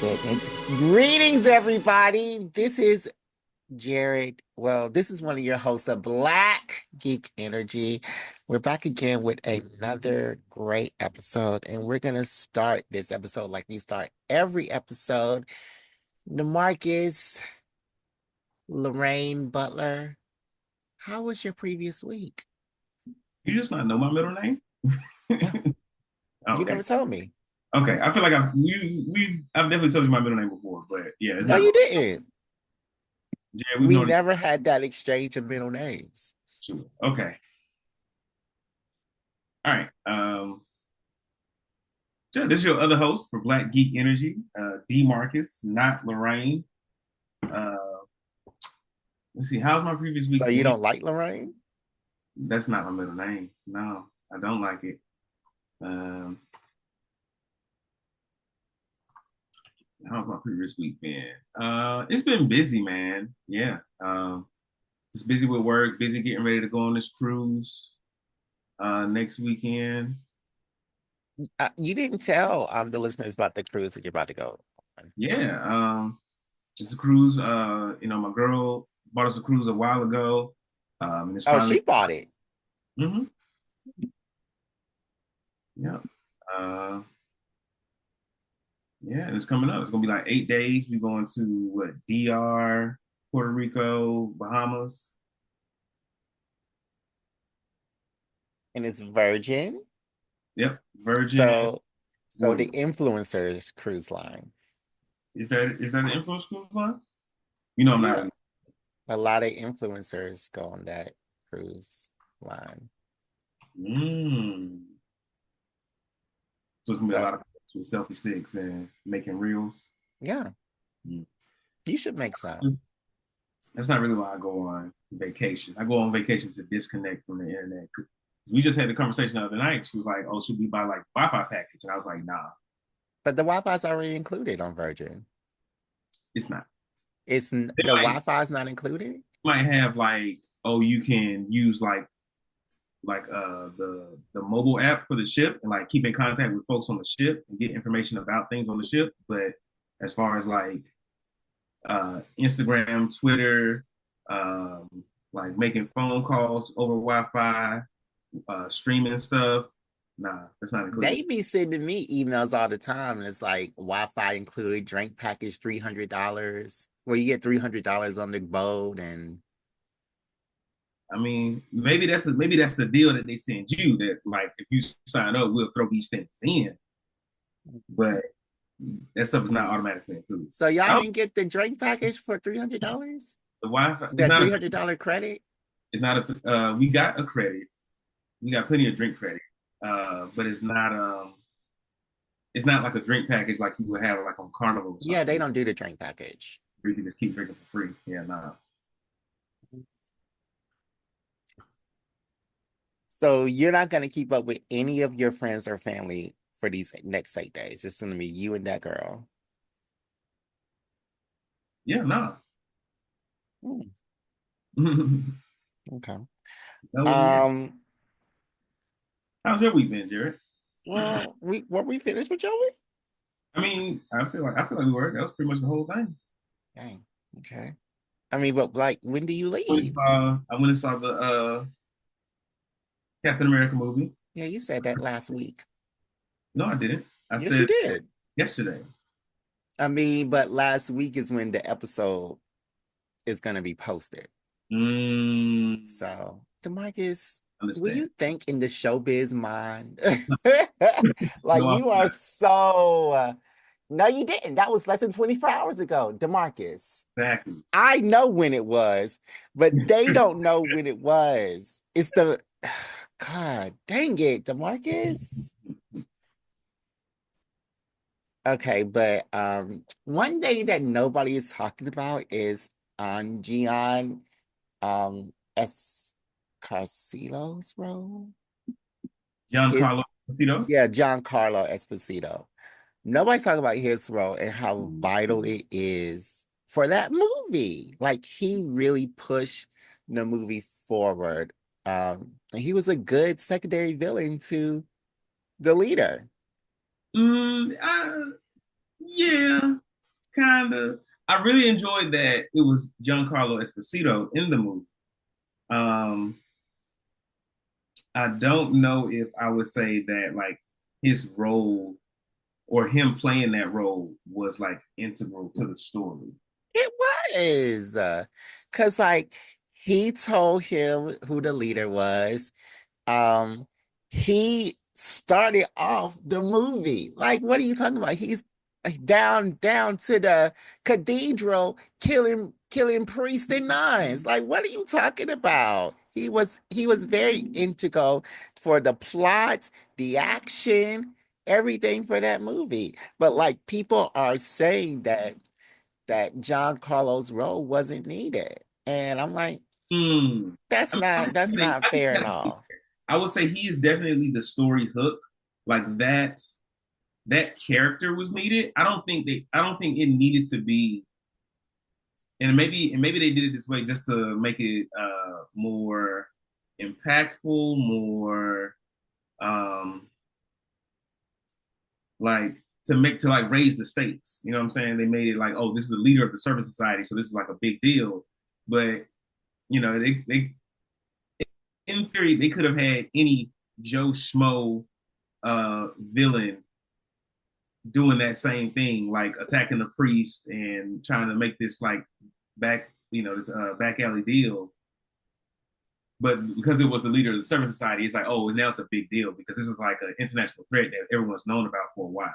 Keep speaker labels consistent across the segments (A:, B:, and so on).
A: goodness. Greetings, everybody. This is Jared. Well, this is one of your hosts of Black Geek Energy. We're back again with another great episode, and we're going to start this episode like we start every episode. Demarcus, Lorraine Butler, how was your previous week?
B: You just not know my middle name?
A: Yeah,
B: Oh,
A: you
B: okay.
A: never told me.
B: Okay. I feel like I've definitely told you my middle name before, but yeah, it's
A: No,
B: not
A: you didn't.
B: Jay, we've
A: We
B: known each
A: never had that exchange of middle names.
B: other. Okay. All right. So this is your other host for Black Geek Energy, D Marcus, not Lorraine. Uh let's see, how's my previous
A: So
B: week
A: you
B: been?
A: don't like Lorraine?
B: That's not my middle name. No, I don't like it. Um how's my previous week been? It's been busy, man. Yeah. Just busy with work, busy getting ready to go on this cruise next weekend.
A: You didn't tell the listeners about the cruise that you're about to go on.
B: Yeah, it's a cruise. My girl bought us a cruise a while ago, and it's
A: Oh,
B: finally.
A: she bought it.
B: Hmm. Yeah. Uh, yeah, and it's coming up. It's gonna be like 8 days. We're going to what? DR, Puerto Rico, Bahamas.
A: And it's Virgin.
B: Yep, Virgin.
A: So
B: What
A: the influencers cruise line.
B: is that an influence cruise line? You know, I'm not.
A: Yeah. A lot of influencers go on that cruise line.
B: Mm. So it's gonna be a
A: So
B: lot of with selfie sticks and making reels.
A: yeah,
B: Mm.
A: you should make some.
B: That's not really why I go on vacation. I go on vacation to disconnect from the internet. We just had a conversation the other night. She was like, "Oh, should we buy like Wi-Fi package?" And I was like, "Nah,
A: But the Wi-Fi is already included on Virgin.
B: it's not." They
A: The Wi-Fi is not included.
B: might have like, oh, you can use like the mobile app for the ship and like keep in contact with folks on the ship and get information about things on the ship. But as far as like Instagram, Twitter, um, like making phone calls over Wi-Fi, streaming stuff. Nah, that's not included.
A: They be sending me emails all the time, and it's like Wi-Fi included, drink package $300, where you get $300 on the boat, and
B: I mean, maybe that's the deal that they send you. That like if you sign up, we'll throw these things in, but that stuff is not automatically included.
A: so y'all
B: I
A: didn't get the drink package for $300?
B: the Wi-Fi. It's
A: That
B: not a.
A: $300 credit?
B: It's not a. We got a credit. We got plenty of drink credit, but it's not. It's not like a drink package like you would have like on Carnival or
A: Yeah, they
B: something.
A: don't do the drink package.
B: Where you can just keep drinking for free. Yeah, nah.
A: So you're not going to keep up with any of your friends or family for these next 8 days. It's going to be you and that girl.
B: Yeah, nah.
A: Hmm, okay.
B: That would be it.
A: Um,
B: How's your week been, Jared?
A: well, we finished with Joey?
B: I mean, I feel like we were. That was pretty much the whole thing.
A: Dang. Okay. I mean, but like, when do you leave?
B: I went and saw the Captain America movie.
A: Yeah, you said that last week.
B: No, I didn't. I
A: Yes, you
B: said
A: did.
B: yesterday.
A: I mean, but last week is when the episode is going to be posted.
B: Mm,
A: So, Demarcus, will
B: understand.
A: you think in the showbiz mind? Like,
B: No, I'm
A: you are
B: not.
A: so. No, you didn't. That was less than 24 hours ago, Demarcus.
B: Exactly.
A: I know when it was, but they don't know when it was. It's the. God dang it, Demarcus. Okay, but one day that nobody is talking about is on Gian Escarcelo's role.
B: Giancarlo
A: His
B: Esposito.
A: Yeah, Giancarlo Esposito. Nobody's talking about his role and how vital it is for that movie. Like he really pushed the movie forward. And he was a good secondary villain to the leader.
B: Yeah. kind of. I really enjoyed that it was Giancarlo Esposito in the movie. Um, I don't know if I would say that like his role or him playing that role was like integral to the story.
A: It was. Cause like he told him who the leader was. Um, he started off the movie. Like, what are you talking about? He's down to the cathedral killing priests and nuns. Like, what are you talking about? He was very integral for the plot, the action, everything for that movie. But like people are saying that John Carlos role wasn't needed. And I'm like,
B: Hmm.
A: that's
B: I
A: not that's
B: think
A: not fair at
B: that's
A: all.
B: I would say he is definitely the story hook. Like that character was needed. I don't think it needed to be and maybe they did it this way just to make it more impactful, more um like to like raise the stakes. You know what I'm saying? They made it like, oh, this is the leader of the servant society, so this is like a big deal. But you know, they in theory they could have had any Joe Schmo villain doing that same thing, like attacking the priest and trying to make this like this back alley deal. But because it was the leader of the servant society, it's like, oh, now it's a big deal because this is like an international threat that everyone's known about for a while.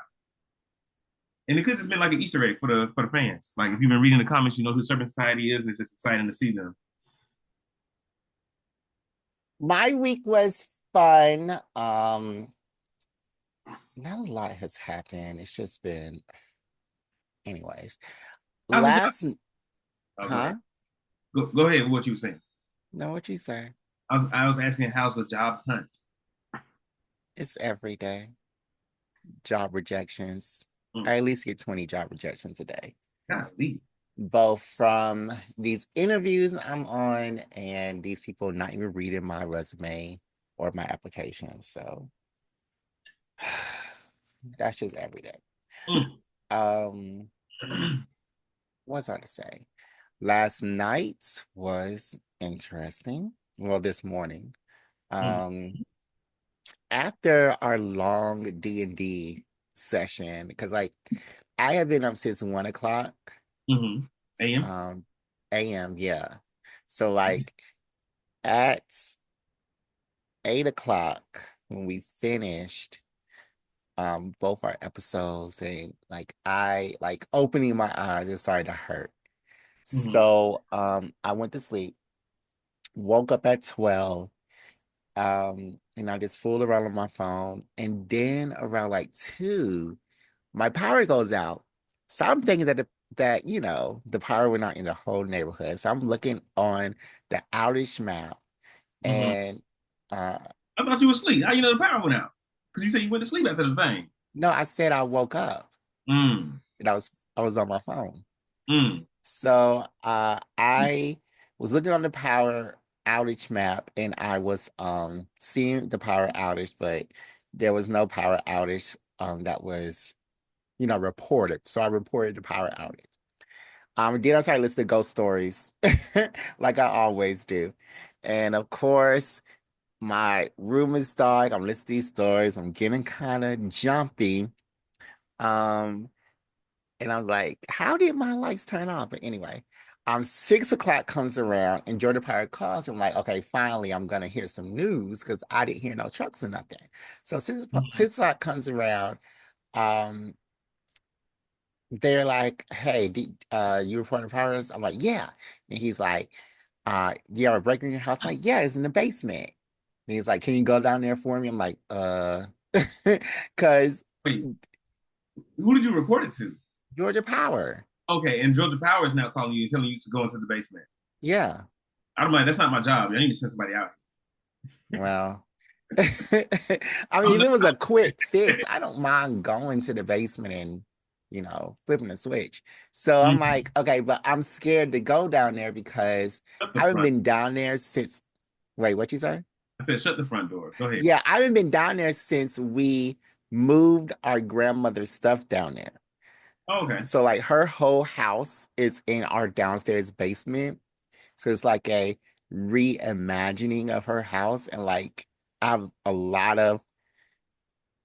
B: And it could just been like an Easter egg for the fans. Like if you've been reading the comments, you know who Serpent Society is, and it's just exciting to see them.
A: My week was fun. Not a lot has happened. It's just been, anyways.
B: How's the job?
A: Last,
B: Oh, go ahead.
A: huh?
B: Go ahead with what you were saying.
A: Know what you say?
B: I was asking how's the job hunt?
A: It's every day. Job rejections.
B: Mm,
A: I at least get 20 job rejections a day,
B: golly.
A: both from these interviews I'm on and these people not even reading my resume or my application. So that's just every day. Um,
B: Mm.
A: what's hard to say? Last night was interesting. Well, this morning.
B: Mm.
A: Um, after our long D&D session, because like I have been up since 1 o'clock
B: Mm-hmm. AM?
A: um AM, yeah. So like at 8 o'clock when we finished both our episodes and like I like opening my eyes, it started to hurt.
B: Mm-hmm.
A: So I went to sleep, woke up at 12, and I just fooled around on my phone. And then around like 2, my power goes out. So I'm thinking that the power went out in the whole neighborhood. So I'm looking on the outage map
B: Mm-hmm.
A: and uh
B: I thought you were asleep. How you know the power went out? Because you said you went to sleep after the thing.
A: no, I said I woke up
B: Mm.
A: and I was on my phone.
B: Mm.
A: So I was looking on the power outage map and I was seeing the power outage, but there was no power outage that was reported. So I reported the power outage. Then I started listening to ghost stories like I always do. And of course, my room is dark. I'm listening to these stories. I'm getting kind of jumpy. Um, and I was like, how did my lights turn on? But anyway, 6 o'clock comes around and Jordan Power calls. I'm like, okay, finally, I'm gonna hear some news because I didn't hear no trucks or nothing. So
B: Mm-hmm.
A: 6 o'clock comes around. Um, they're like, hey, you reporting fires? I'm like, yeah. And he's like, yeah, we're breaking your house. I'm like, yeah, it's in the basement. And he's like, can you go down there for me? I'm like, because
B: Wait, who did you report it to?
A: Georgia Power.
B: Okay, and Georgia Power is now calling you and telling you to go into the basement.
A: Yeah.
B: I don't mind. That's not my job. I need to send somebody out.
A: Well, I mean,
B: I'm
A: if
B: just
A: it was a quick fix, I don't mind going to the basement and, flipping the switch. So I'm
B: Mhm.
A: like, okay, but I'm scared to go down there because
B: Shut the
A: I haven't
B: front.
A: been down there since, wait, what you say?
B: I said, shut the front door. Go ahead.
A: Yeah, I haven't been down there since we moved our grandmother's stuff down there.
B: Oh, okay.
A: So like her whole house is in our downstairs basement. So it's like a reimagining of her house. And like I have a lot of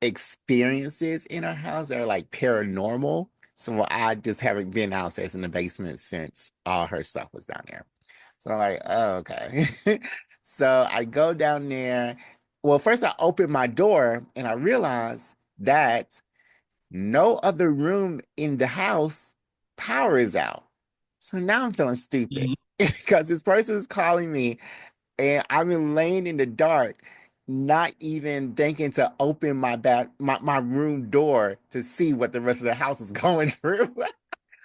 A: experiences in our house that are like paranormal. So I just haven't been downstairs in the basement since all her stuff was down there. So I'm like, oh, okay. So I go down there. Well, first I open my door and I realize that no other room in the house power is out. So now I'm feeling stupid
B: Mhm.
A: because this person is calling me and I've been laying in the dark, not even thinking to open my room door to see what the rest of the house is going through.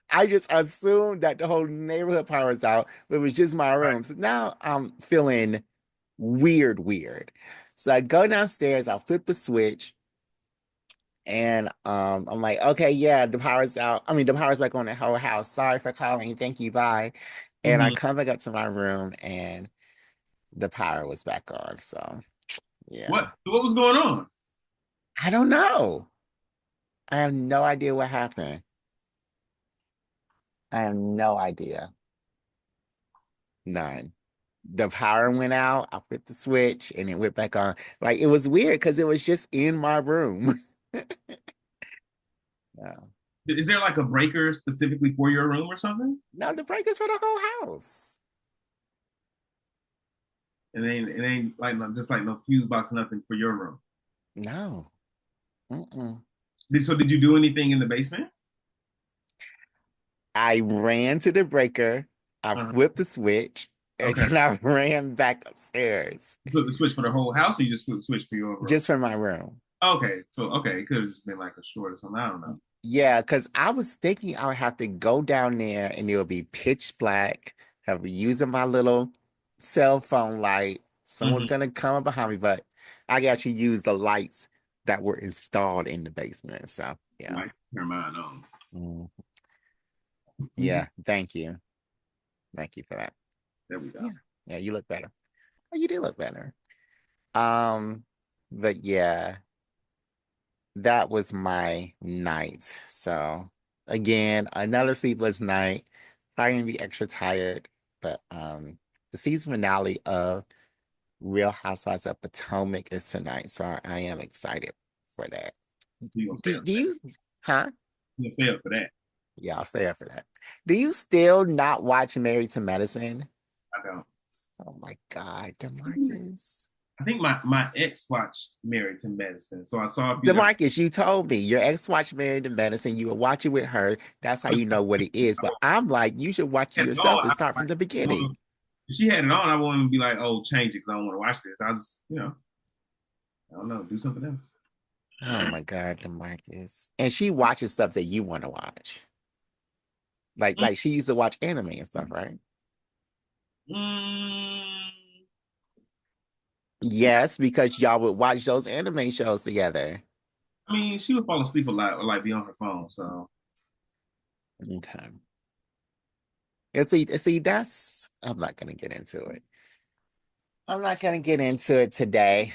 A: I just assumed that the whole neighborhood power is out, but it was just my
B: Right.
A: room. So now I'm feeling weird. So I go downstairs, I'll flip the switch, and I'm like, okay, yeah, the power's out. I mean, the power's back on the whole house. Sorry for calling. Thank you. Bye. And I
B: Hmm.
A: come back up to my room and the power was back on. So yeah.
B: What was going on?
A: I don't know. I have no idea what happened. I have no idea. None. The power went out. I flipped the switch and it went back on. Like it was weird because it was just in my room. No,
B: Is there like a breaker specifically for your room or something?
A: no, the breakers for the whole house.
B: It ain't like just like no fuse box, nothing for your room.
A: No. Mm-mm.
B: So did you do anything in the basement?
A: I ran to the breaker. I
B: Uh-huh.
A: flipped the switch and
B: Okay.
A: then I ran back upstairs
B: You flip the switch for the whole house, or you just flip the switch for your room?
A: just for my room.
B: Okay, so okay, it could have just been like a short or something. I don't know.
A: Yeah, because I was thinking I would have to go down there and it would be pitch black, have using my little cell phone light. Someone's
B: Hmm.
A: gonna come up behind me, but I can actually use the lights that were installed in the basement. So yeah.
B: Like turn mine on.
A: Mm,
B: Mhm.
A: yeah, thank you. Thank you for that.
B: There we go.
A: Yeah. Yeah, you look better. Oh, you do look better. Um, but yeah, that was my night. So again, another sleepless night. Probably gonna be extra tired, but the season finale of Real Housewives of Potomac is tonight, so I am excited for that.
B: You gonna stay
A: Do,
B: up
A: do
B: for that?
A: you, huh?
B: You gonna stay up for that?
A: Yeah, I'll stay up for that. Do you still not watch Married to Medicine?
B: I don't.
A: Oh my God, DeMarcus.
B: I think my ex watched Married to Medicine, so I saw a few episodes.
A: DeMarcus, you told me your ex watched Married to Medicine. You were watching with her. That's how you know what it is. But I'm like, you should watch it
B: Had it on.
A: yourself and
B: I,
A: start from
B: like,
A: the beginning.
B: if she had it on, I wouldn't be like, "Oh, change it," because I don't want to watch this. I just, I don't know, do something else.
A: Oh my God, DeMarcus. And she watches stuff that you want to watch. Like she used to watch anime and stuff, right?
B: Mm,
A: Yes, because y'all would watch those anime shows together.
B: I mean, she would fall asleep a lot or like be on her phone. So
A: Okay. And see, that's I'm not gonna get into it. I'm not gonna get into it today.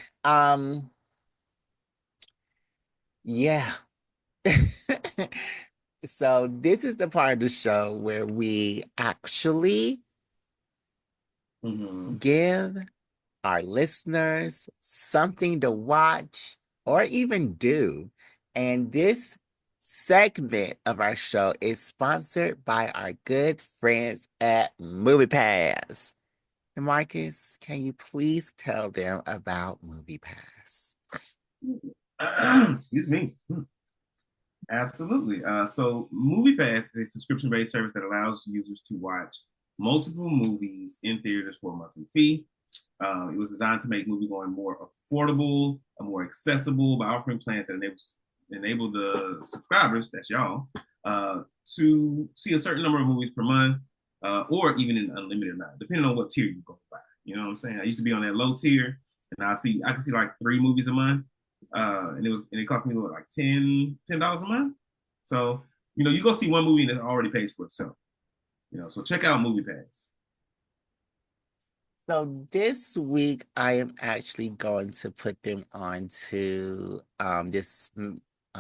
A: Yeah. So this is the part of the show where we actually
B: mhm.
A: give our listeners something to watch or even do. And this segment of our show is sponsored by our good friends at MoviePass. And Marcus, can you please tell them about MoviePass?
B: Excuse me. Absolutely. So MoviePass is a subscription-based service that allows users to watch multiple movies in theaters for a monthly fee. It was designed to make movie going more affordable, more accessible by offering plans that enable the subscribers, that's y'all, to see a certain number of movies per month, or even an unlimited amount, depending on what tier you go by. You know what I'm saying? I used to be on that low tier, and I can see like 3 movies a month, and it cost me what, like $10 a month. So you go see one movie and it already pays for itself. So check out MoviePass.
A: So this week, I am actually going to put them onto this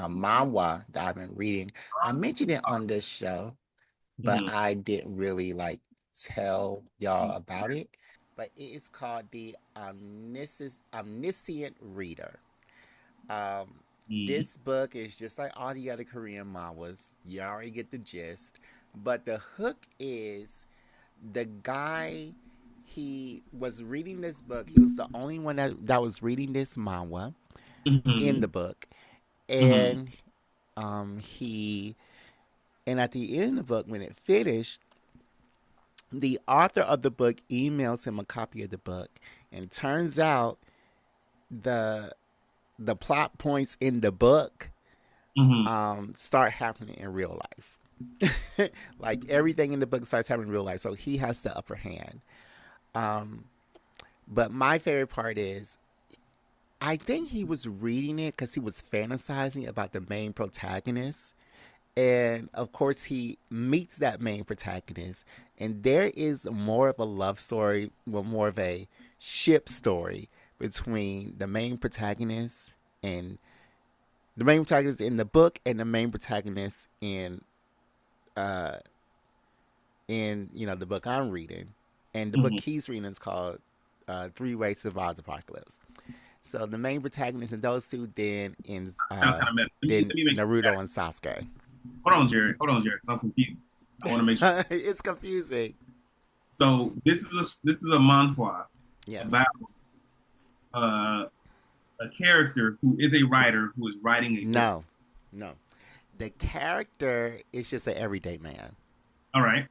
A: manhwa that I've been reading. I mentioned it on this show, but
B: Mhm.
A: I didn't really like tell y'all about it. But it is called the Omniscient Reader.
B: Mhm.
A: This book is just like all the other Korean manhwas. You already get the gist. But the hook is the guy, he was reading this book. He was the only one that was reading this manhwa in the
B: Mhm.
A: book.
B: Mhm.
A: And he and at the end of the book, when it finished, the author of the book emails him a copy of the book. And turns out the the plot points in the book
B: Mhm.
A: start happening in real life. Like everything in the book starts happening in real life. So he has the upper hand. Um, but my favorite part is I think he was reading it because he was fantasizing about the main protagonist. And of course, he meets that main protagonist. And there is more of a love story, well, more of a ship story between the main protagonist and the main protagonist in the book and the main protagonist uh in the book I'm reading. And the book
B: Mhm.
A: he's reading is called Three Ways to Survive the Apocalypse. So the main protagonist in those two
B: Sounds kind of meta. Let
A: then
B: me make sure.
A: Naruto and Sasuke.
B: Hold on, Jared. Hold on, Jared, 'cause I'm confused. I want to make sure.
A: It's confusing.
B: So this is a manhwa about
A: Yes.
B: uh, a character who is a writer who is writing a book.
A: No. No. The character is just an everyday man.
B: All right.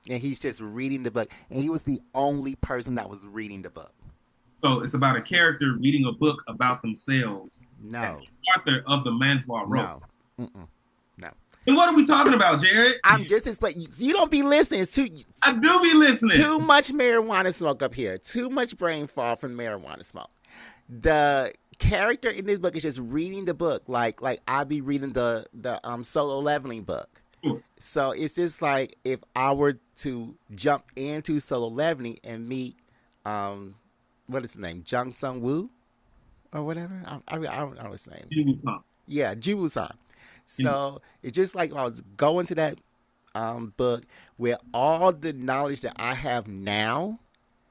A: And he's just reading the book. And he was the only person that was reading the book.
B: So it's about a character reading a book about themselves that
A: No.
B: the author of the manhwa wrote.
A: No. Mm-mm. No.
B: And what are we talking about, Jared?
A: I'm just explaining. You don't be listening. It's
B: I do be listening.
A: too much marijuana smoke up here. Too much brain fall from marijuana smoke. The character in this book is just reading the book, like I be reading the solo leveling book.
B: Sure.
A: So it's just like if I were to jump into solo leveling and meet um what is his name, Jung Sung Woo or whatever. I don't know his name. Yeah, Jiwoo San. So it's just like I was going to that book with all the knowledge that I have now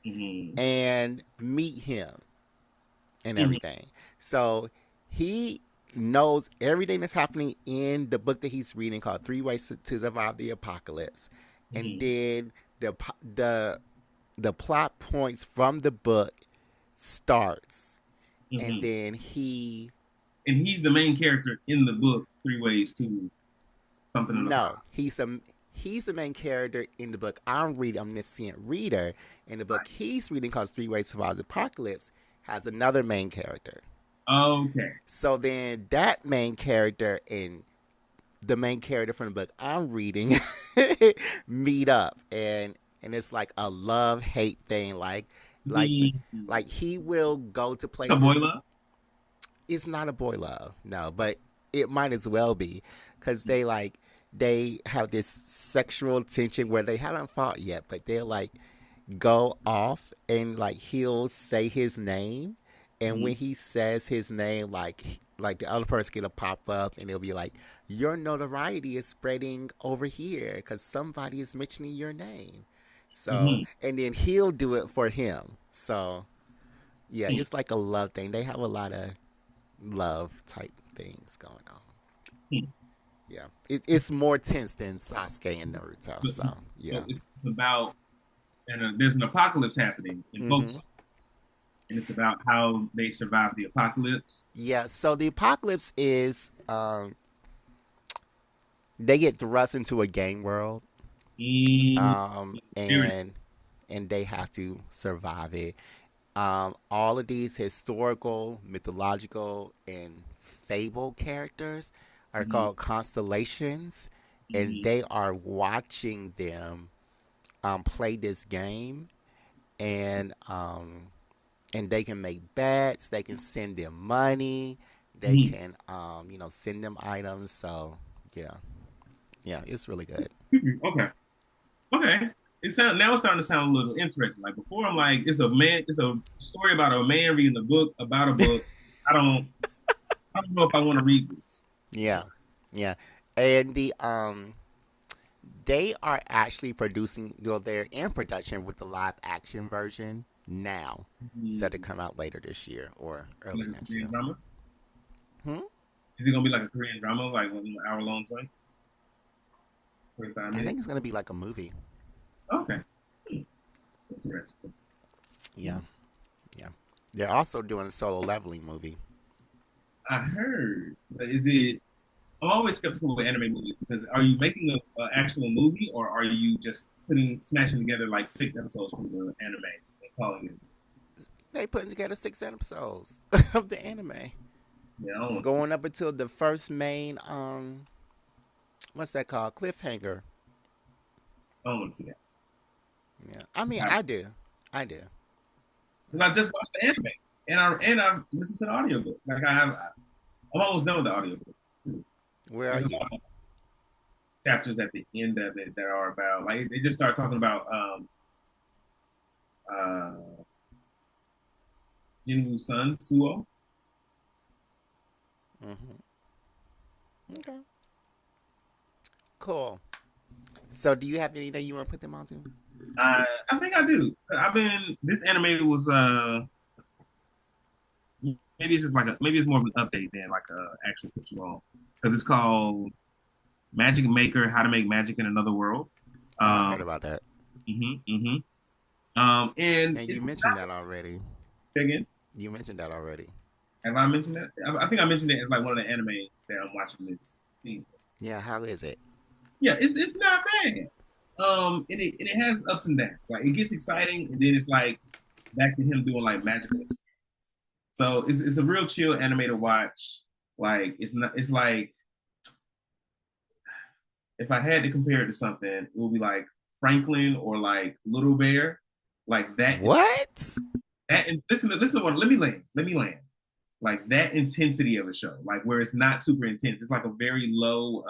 B: Mm-hmm.
A: and meet him and
B: Mm-hmm.
A: everything. So he knows everything that's happening in the book that he's reading called Three Ways to Survive the Apocalypse. And
B: Mm-hmm.
A: then the the plot points from the book starts and
B: Mm-hmm.
A: then he
B: And he's the main character in the book, Three Ways to Something in the Pot.
A: no, he's the main character in the book I'm reading, Omniscient Reader. In the book he's reading called Three Ways to Survive the Apocalypse has another main character.
B: Okay.
A: So then that main character and the main character from the book I'm reading meet up and it's like a love hate thing like
B: Mm-hmm.
A: like he will go to
B: A boy
A: places.
B: love?
A: It's not a boy love, no, but it might as well be because they have this sexual tension where they haven't fought yet, but they'll like go off and like he'll say his name, and
B: Mm-hmm.
A: when he says his name, like the other person gonna pop up and it'll be like your notoriety is spreading over here because somebody is mentioning your name. So
B: Mm-hmm.
A: and then he'll do it for him. So yeah, it's like a love thing. They have a lot of love type things going on.
B: Mm-hmm.
A: Yeah, it's more tense than Sasuke and Naruto.
B: So,
A: So
B: so
A: yeah.
B: it's about, and there's an apocalypse happening in both,
A: Hmm.
B: and it's about how they survive the apocalypse.
A: Yeah. So the apocalypse is they get thrust into a game world,
B: Mm,
A: um,
B: very.
A: and and they have to survive it. All of these historical, mythological, and fable characters are
B: Mm-hmm.
A: called constellations, and
B: Mm-hmm.
A: they are watching them play this game, and and they can make bets. They can send them money. They
B: Mm-hmm.
A: can send them items. So yeah, yeah, it's really good.
B: Okay. Okay. It's starting to sound a little interesting. Like before, I'm like, it's a story about a man reading a book about a book. I don't I don't know if I want to read this.
A: Yeah, yeah, and they are actually producing. Well, they're in production with the live action version now, set to
B: Mm,
A: come out later this year or early
B: like a
A: next
B: Korean
A: year.
B: drama?
A: Hmm?
B: Is it gonna be like a Korean drama, like one of the hour-long joints, 45
A: I think
B: minutes?
A: it's gonna be like a movie.
B: Okay, hmm, interesting.
A: Yeah, yeah. They're also doing a solo leveling movie.
B: I heard. Is it? I'm always skeptical with anime movies because are you making a actual movie or are you just smashing together like 6 episodes from the anime and calling it?
A: They putting together 6 episodes of the anime,
B: Yeah, I don't want to see.
A: going up until the first main what's that called, cliffhanger.
B: I don't want to see that.
A: Yeah, I mean, I do, I do,
B: Because
A: I
B: I
A: do.
B: just watched the anime and I listened to the audiobook. Like I'm almost done with the audiobook.
A: Where are
B: There's a
A: you?
B: lot of chapters at the end of it that are about like they just start talking about uh Jinwoo's son Suo.
A: Hmm. Okay, cool. So, do you have anything you want to put them on to?
B: I think I do. I've been this anime was maybe it's just like maybe it's more of an update than like a actual put you on because it's called Magic Maker: How to Make Magic in Another World.
A: Oh, I heard
B: Um,
A: about that,
B: mm-hmm. And
A: and you
B: it's
A: mentioned that already.
B: again.
A: You mentioned that already.
B: Have I mentioned that? I think I mentioned it as like one of the anime that I'm watching this season.
A: Yeah, how is it?
B: Yeah, it's not bad. And it has ups and downs. Like it gets exciting, and then it's like back to him doing like magical. So it's a real chill anime to watch. Like it's not. It's like if I had to compare it to something, it would be like Franklin or like Little Bear, like that.
A: What?
B: And listen to what. Let me land. Like that intensity of a show, like where it's not super intense. It's like a very low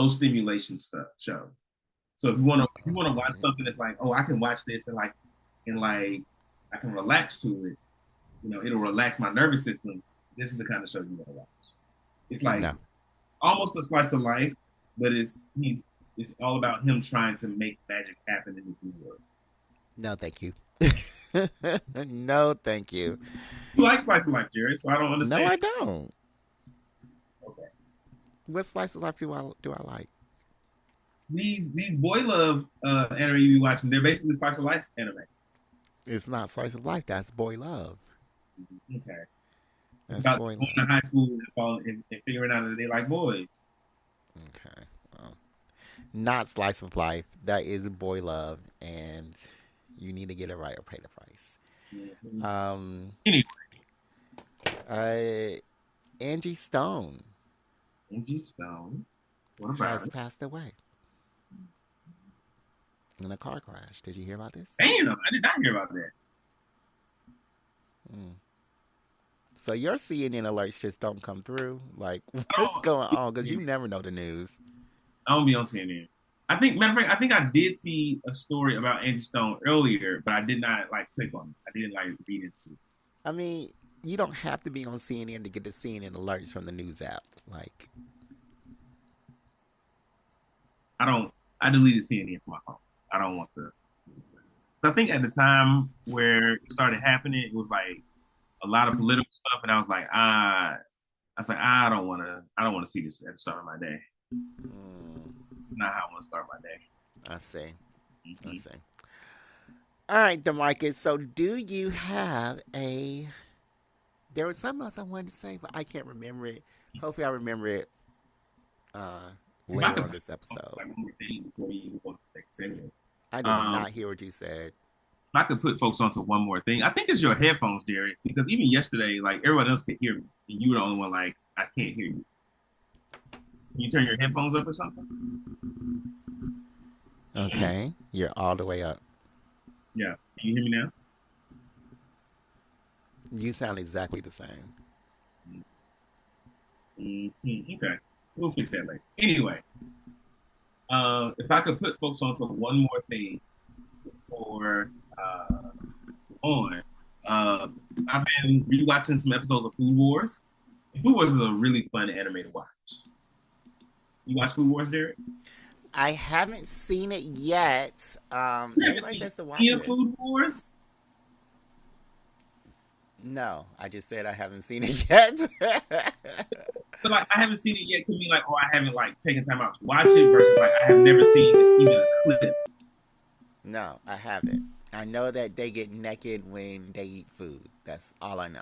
B: stimulation stuff show. So if you want to watch
A: Okay.
B: something that's like, oh, I can watch this and I can relax to it. It'll relax my nervous system. This is the kind of show you want to watch. It's like
A: No,
B: almost a slice of life, but it's all about him trying to make magic happen in this new world.
A: no, thank you. No, thank you.
B: You like slice of life, Jerry, so I don't
A: No,
B: understand.
A: I don't.
B: Okay.
A: What slice of life do I like?
B: These boy love anime you be watching, they're basically slice of life anime.
A: It's not slice of life. That's boy love.
B: Okay. It's
A: That's
B: about
A: boy
B: going to
A: love.
B: high school and figuring out that they like boys.
A: Okay. Well, not slice of life. That is boy love, and you need to get it right or pay the price.
B: Mm-hmm.
A: Um,
B: Anyway,
A: uh, Angie Stone
B: Angie Stone. What about
A: has
B: it?
A: passed away in a car crash. Did you hear about this?
B: Damn, I did not hear about that.
A: Mm. So your CNN alerts just don't come through. Like,
B: I
A: what's
B: don't.
A: going on? Because you never know the news.
B: I don't be on CNN. Matter of fact, I think I did see a story about Angie Stone earlier, but I did not like click on it. I didn't like read into it.
A: I mean, you don't have to be on CNN to get the CNN alerts from the news app. Like,
B: I don't. I deleted CNN from my phone. I don't want the. So I think at the time where it started happening, it was like a lot of political stuff, and I was like, I don't want to. I don't want to see this at the start of my day.
A: mm,
B: It's not how I want to start my day.
A: I see. I
B: Mm-hmm.
A: see. All right, Demarcus. So, do you have a? There was something else I wanted to say, but I can't remember it. Hopefully, I remember it uh,
B: If I
A: later
B: could
A: on this episode.
B: like one more thing before we move on to the next segment,
A: I did
B: um,
A: not hear what you said.
B: if I could put folks onto one more thing, I think it's your headphones, Derek, because even yesterday, like everyone else could hear me, and you were the only one like I can't hear you. Can you turn your headphones up or something?
A: Okay, you're all the way up.
B: Yeah. Can you hear me now?
A: You sound exactly the same.
B: Mm-hmm. Okay. We'll fix that later. Anyway, if I could put folks onto one more thing before on, uh, I've been rewatching some episodes of Food Wars. Food Wars is a really fun anime to watch. You watch Food Wars, Derek?
A: I haven't seen it yet.
B: You haven't
A: Everybody
B: seen
A: says to watch
B: any of
A: it.
B: Food Wars?
A: No, I just said I haven't seen it yet.
B: But like I haven't seen it yet could mean like, oh, I haven't like taken time out to watch it versus like I have never seen even a clip.
A: No, I haven't. I know that they get naked when they eat food. That's all I know.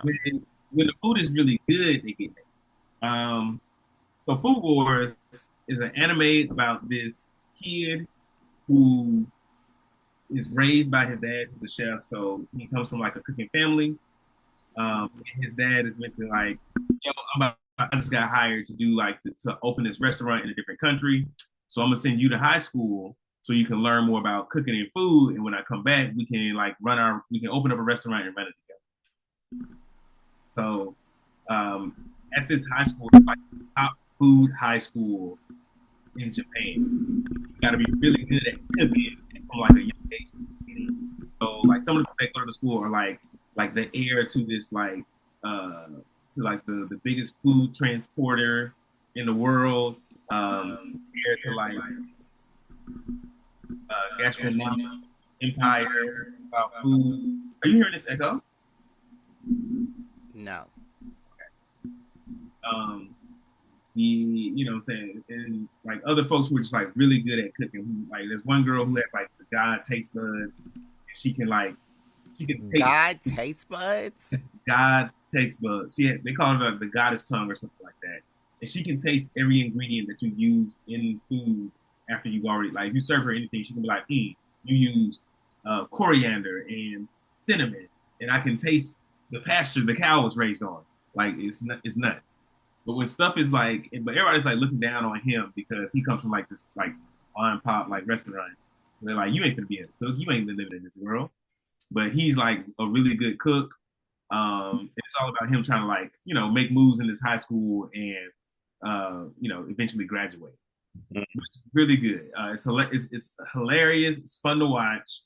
B: When the food is really good, they get it. So Food Wars is an anime about this kid who is raised by his dad, who's a chef. So he comes from like a cooking family. His dad is mentioning like, yo, I just got hired to do like to open this restaurant in a different country. So I'm gonna send you to high school so you can learn more about cooking and food. And when I come back, we can open up a restaurant and run it together. So um, at this high school, it's like the top food high school in Japan. You got to be really good at cooking from like a young age. So like some of the people that go to the school are like the heir to this to like the biggest food transporter in the world, heir to like gastronomic empire about food. Are you hearing this echo?
A: No.
B: Um, the you know what I'm saying, and like other folks who are just like really good at cooking. Who, like there's one girl who has like the God taste buds. And she can taste
A: God taste buds?
B: God taste buds. They call it the goddess tongue or something like that. And she can taste every ingredient that you use in food after you've already like you serve her anything. She can be like, you use coriander and cinnamon, and I can taste the pasture the cow was raised on. Like it's nuts. But when stuff is like, but everybody's like looking down on him because he comes from like this like on pop like restaurant. So they're like, you ain't gonna be a cook. You ain't living in this world. But he's like a really good cook. It's all about him trying to like make moves in this high school and eventually graduate. Really good. It's hilarious. It's fun to watch.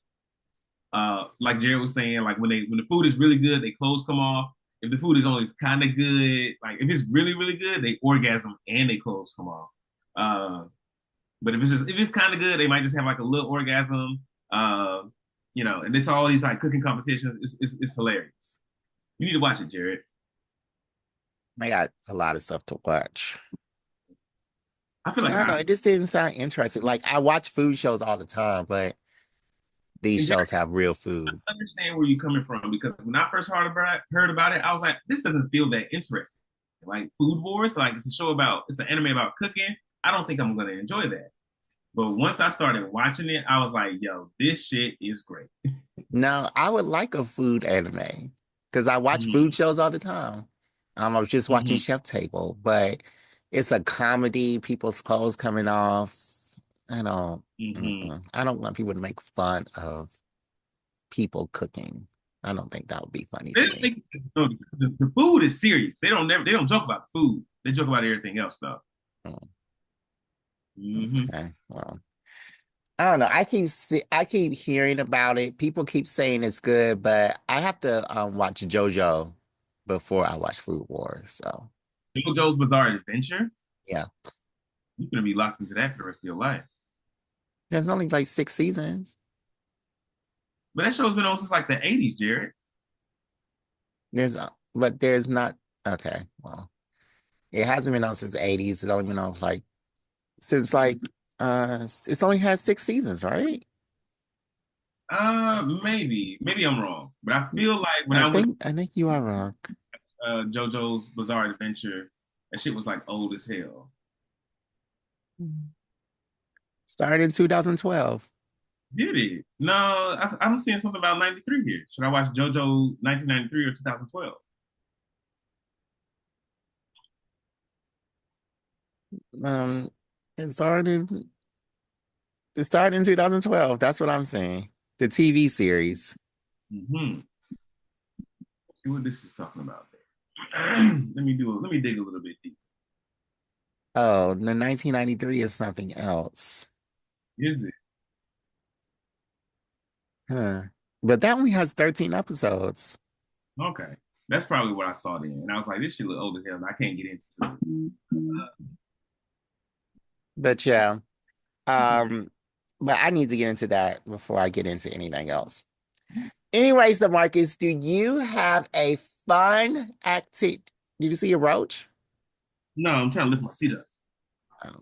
B: Like Jared was saying, like when the food is really good, they clothes come off. If the food is only kind of good, like if it's really really good, they orgasm and they clothes come off. Uh, but if it's kind of good, they might just have like a little orgasm. Uh, and it's all these like cooking competitions. It's hilarious. You need to watch it, Jared.
A: I got a lot of stuff to watch.
B: I feel
A: I
B: like
A: don't know. It just didn't sound interesting. Like I watch food shows all the time, but these
B: and Jared,
A: shows have real food.
B: I understand where you're coming from because when I first heard about it, I was like, this doesn't feel that interesting. Like Food Wars, like it's an anime about cooking. I don't think I'm gonna enjoy that. But once I started watching it, I was like, yo, this shit is great.
A: No, I would like a food anime because I watch
B: Mm-hmm.
A: food shows all the time. I was just watching
B: Mm-hmm.
A: Chef Table, but it's a comedy, people's clothes coming off. I don't,
B: Mm-hmm.
A: I don't want people to make fun of people cooking. I don't think that would be funny
B: They
A: to
B: don't
A: me.
B: think no, the food is serious. They don't joke about food. They joke about everything else though.
A: Mm,
B: Mm-hmm.
A: okay, well, I don't know. I keep hearing about it. People keep saying it's good, but I have to watch JoJo before I watch Food Wars. So
B: JoJo's Bizarre Adventure.
A: yeah,
B: You're gonna be locked into that for the rest of your life.
A: there's only like 6 seasons.
B: But that show's been on since like the '80s, Jared.
A: But there's not. Okay, well, it hasn't been on since the 80s. It's only been on like since like it's only had 6 seasons, right?
B: Maybe I'm wrong, but I feel like when
A: I think you are wrong.
B: JoJo's Bizarre Adventure, that shit was like old as hell.
A: Started in 2012.
B: Did it? No, I'm seeing something about '93 here. Should I watch JoJo 1993 or 2012?
A: Um, it started it started in 2012. That's what I'm saying. The TV series.
B: Mm-hmm. See what this is talking about there. Let me dig a little bit deep.
A: Oh, the 1993 is something else.
B: Is it?
A: Huh. But that only has 13 episodes.
B: Okay. That's probably what I saw then. And I was like, this shit look old as hell. And I can't get into it.
A: But yeah, um, but I need to get into that before I get into anything else. Anyways, DeMarcus, do you have a fun activity? Did you see a roach?
B: No, I'm trying to lift my seat up.
A: Oh.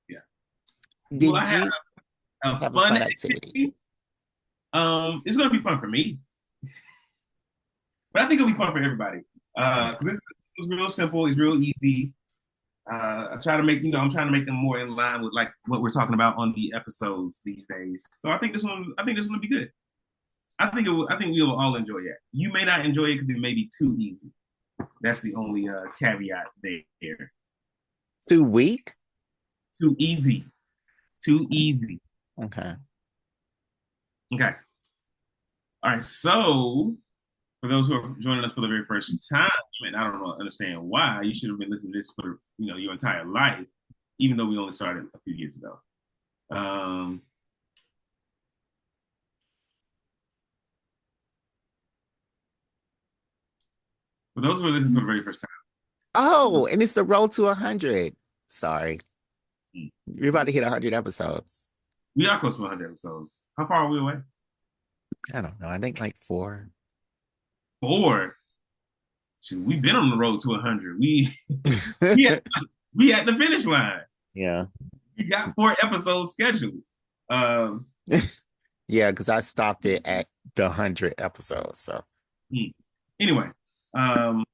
B: Yeah. Will I
A: Did
B: have
A: you
B: a
A: have a
B: fun
A: fun activity?
B: activity? It's gonna be fun for me, but I think it'll be fun for everybody.
A: Yeah.
B: Because it's real simple, it's real easy. I try to make, I'm trying to make them more in line with like what we're talking about on the episodes these days. So I think this one will be good. I think we will all enjoy it. You may not enjoy it because it may be too easy. That's the only caveat there.
A: Too weak?
B: Too easy. Too easy.
A: Okay.
B: Okay. All right. So for those who are joining us for the very first time, and I don't understand why, you should have been listening to this for your entire life, even though we only started a few years ago. Um, for those who are listening for the very first time,
A: Oh, and it's the road to 100. Sorry.
B: hmm,
A: We're about to hit 100 episodes.
B: we are close to 100 episodes. How far are we away?
A: I don't know. I think like four.
B: 4. Shoot, we've been on the road to 100. We at, we at the finish line.
A: Yeah.
B: We got 4 episodes scheduled. Um,
A: Yeah, because I stopped it at the 100 episodes. So,
B: hmm. Anyway, um,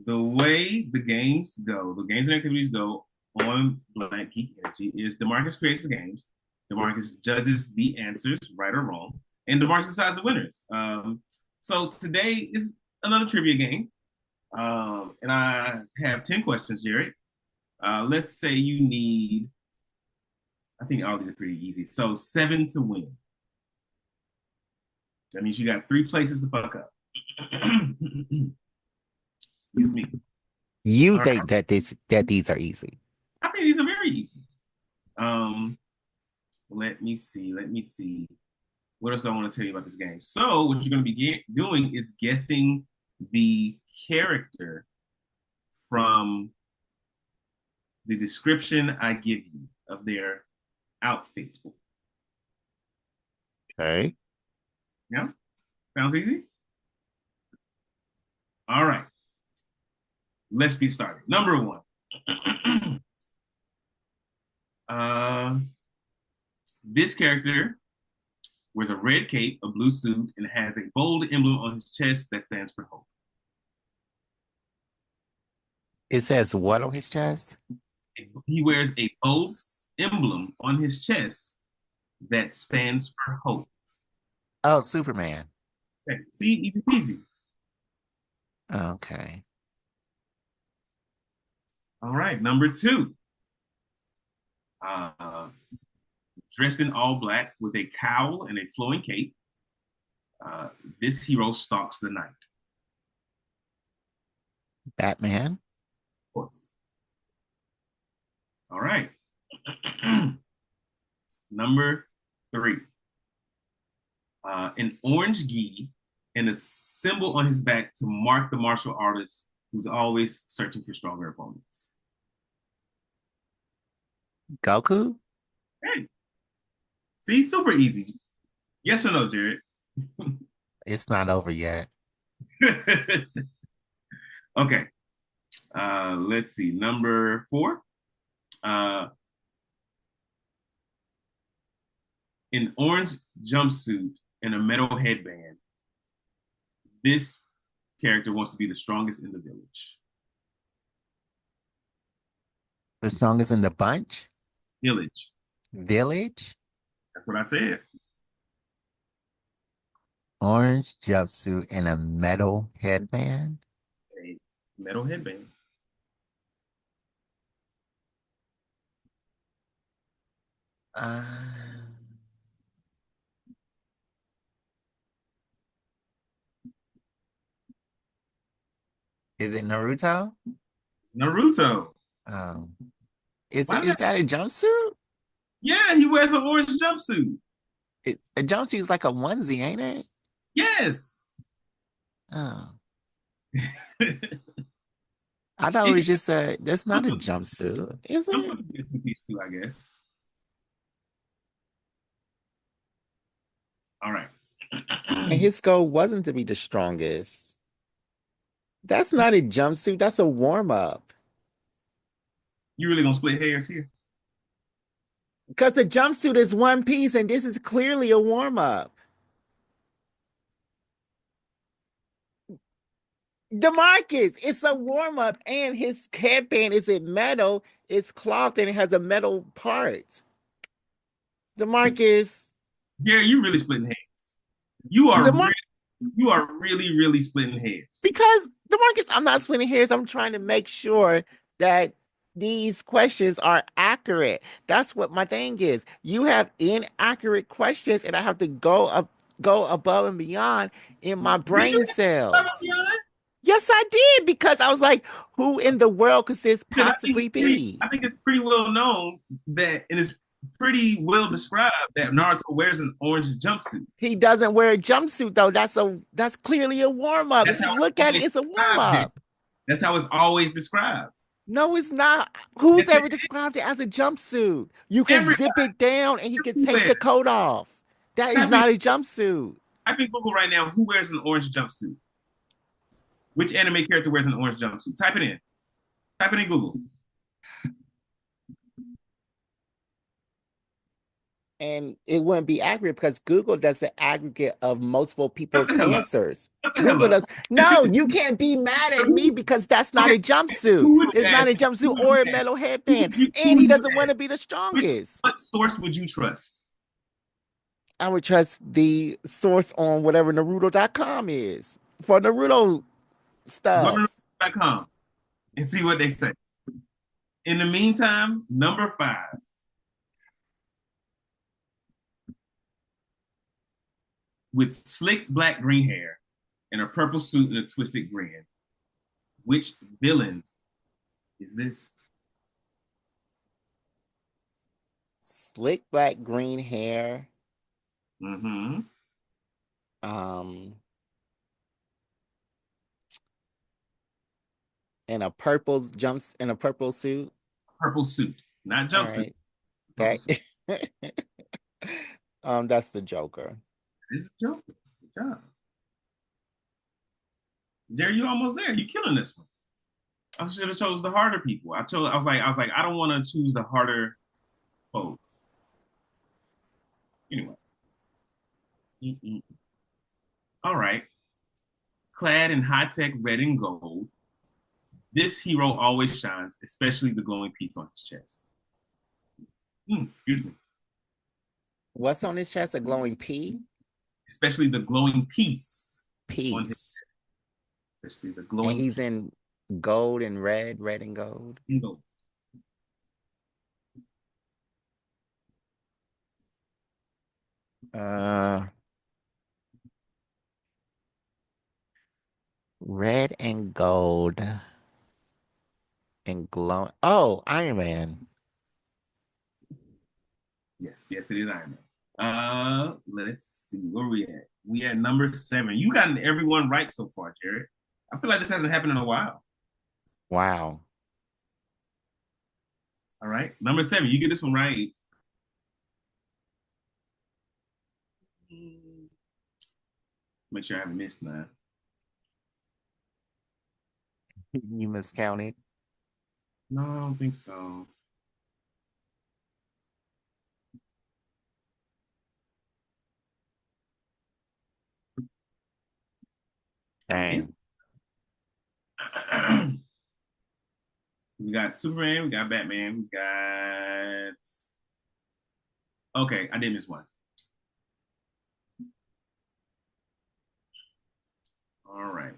B: the way the games and activities go on Black Geek Energy is DeMarcus creates the games, DeMarcus judges the answers, right or wrong, and DeMarcus decides the winners. So today is another trivia game, and I have 10 questions, Jared. Let's say you need, I think all these are pretty easy. So 7 to win. That means you got 3 places to fuck up. Excuse me.
A: you
B: All right.
A: think that these are easy.
B: I think these are very easy. Um, let me see. Let me see. What else do I want to tell you about this game? So, what you're going to be doing is guessing the character from the description I give you of their outfit.
A: Okay.
B: Yeah, sounds easy. All right, let's get started. Number one. uh, this character wears a red cape, a blue suit, and has a bold emblem on his chest that stands for hope.
A: It says what on his chest?
B: He wears a bold emblem on his chest that stands for hope.
A: Oh, Superman.
B: Okay. See, easy peasy.
A: Okay.
B: All right, number two. Dressed in all black with a cowl and a flowing cape, uh, this hero stalks the night.
A: Batman.
B: Of course. All right. Number three. An orange gi and a symbol on his back to mark the martial artist who's always searching for stronger opponents.
A: Goku?
B: Hey, see, super easy. Yes or no, Jared?
A: It's not over yet.
B: Okay. Let's see. Number 4. Uh, an orange jumpsuit and a metal headband. This character wants to be the strongest in the village.
A: The strongest in the bunch?
B: Village.
A: Village?
B: That's what I said.
A: Orange jumpsuit and a metal headband?
B: A metal headband.
A: Uh, is it Naruto?
B: Naruto.
A: Um, is
B: Why
A: it
B: did
A: is that a jumpsuit?
B: Yeah, he wears an orange jumpsuit.
A: A jumpsuit is like a onesie, ain't it?
B: Yes.
A: Oh,
B: It
A: I thought it was just a. That's not a
B: I'm
A: jumpsuit, is it?
B: putting it two piece too, I guess. All right.
A: And his goal wasn't to be the strongest. That's not a jumpsuit. That's a warm up.
B: You really gonna split hairs here?
A: Because a jumpsuit is one piece, and this is clearly a warm up. DeMarcus, it's a warm up, and his headband is in metal. It's cloth, and it has a metal part. DeMarcus,
B: Gary, you really splitting hairs. You are
A: DeMar,
B: really, you are really, really splitting hairs.
A: because DeMarcus, I'm not splitting hairs. I'm trying to make sure that these questions are accurate. That's what my thing is. You have inaccurate questions, and I have to go above and beyond in my
B: Did you
A: brain
B: have
A: cells.
B: Beyond?
A: Yes, I did, because I was like, who in the world could this
B: Because
A: possibly be?
B: I think it's pretty well known that it is pretty well described that Naruto wears an orange jumpsuit.
A: He doesn't wear a jumpsuit though. That's clearly a warm up.
B: That's
A: If
B: how
A: you
B: it's
A: look at it,
B: always
A: it's a warm
B: described. Here.
A: up.
B: That's how it's always described.
A: No, it's not. Who's
B: Yes, it
A: ever described it as a jumpsuit? You can
B: everybody
A: zip it down and he can take
B: wears.
A: the coat off. That is
B: Type in,
A: not a jumpsuit.
B: type in Google right now. Who wears an orange jumpsuit? Which anime character wears an orange jumpsuit? Type it in. Type it in Google.
A: And it wouldn't be accurate because Google does the aggregate of multiple
B: Shut
A: people's
B: the hell up.
A: answers.
B: Shut the hell
A: Google
B: up.
A: does. No, you can't be mad at me because that's not
B: Okay,
A: a jumpsuit.
B: who would you
A: It's not
B: ask?
A: a
B: Who
A: jumpsuit
B: would you
A: or a
B: ask?
A: metal
B: Who
A: headband.
B: would you, who
A: And
B: would
A: he
B: you
A: doesn't want
B: ask?
A: to be the strongest.
B: What source would you trust?
A: I would trust the source on whatever Naruto.com is for Naruto
B: Go to
A: stuff.
B: com and see what they say. In the meantime, number 5, with slick black green hair and a purple suit and a twisted grin, which villain is this?
A: Slick black green hair.
B: Mm-hmm.
A: Um, and a purple jumps in a purple suit.
B: Purple suit, not
A: All
B: jumpsuit.
A: right.
B: Purple
A: That
B: suit.
A: that's the Joker.
B: This is a joke. Good job. Jerry, you almost there. You killing this one. I should have chose the harder people. I was like, I don't want to choose the harder folks. Anyway. Mm-mm. All right. Clad in high-tech red and gold, this hero always shines, especially the glowing piece on his chest. Excuse me.
A: What's on his chest? A glowing P?
B: Especially the glowing piece on his,
A: Peace.
B: especially the
A: And
B: glowing
A: he's in gold and red and gold.
B: piece.
A: Uh, red and gold and glowing. Oh, Iron Man.
B: Yes, yes, it is Iron Man. Let's see, where we at? We at number 7. You gotten everyone right so far, Jared. I feel like this hasn't happened in a while.
A: Wow.
B: All right, number 7. You get this one right. Make sure I haven't missed none.
A: You miscounted.
B: No, I don't think so.
A: Dang.
B: We got Superman, we got Batman, we got. Okay, I did miss one. All right,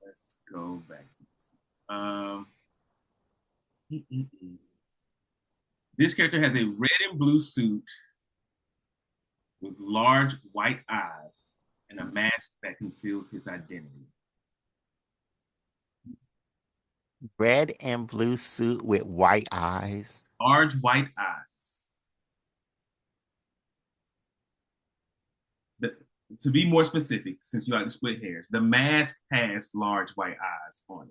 B: let's go back to this one. This character has a red and blue suit with large white eyes and a mask that conceals his identity.
A: Red and blue suit with white eyes.
B: Large white eyes. The, To be more specific, since you like to split hairs, the mask has large white eyes on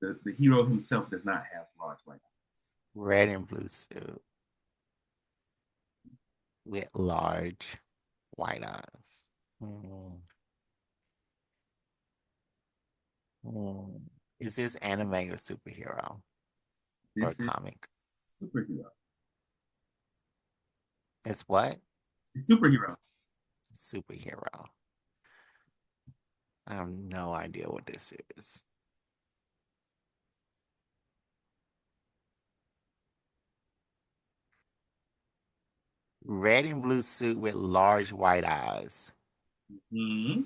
B: it. The hero himself does not have large white eyes.
A: Red and blue suit with large white eyes. Hmm. Hmm. Is this anime or superhero or
B: This is
A: comic?
B: superhero.
A: It's what?
B: It's superhero.
A: Superhero. I have no idea what this is. Red and blue suit with large white eyes.
B: Mm-hmm.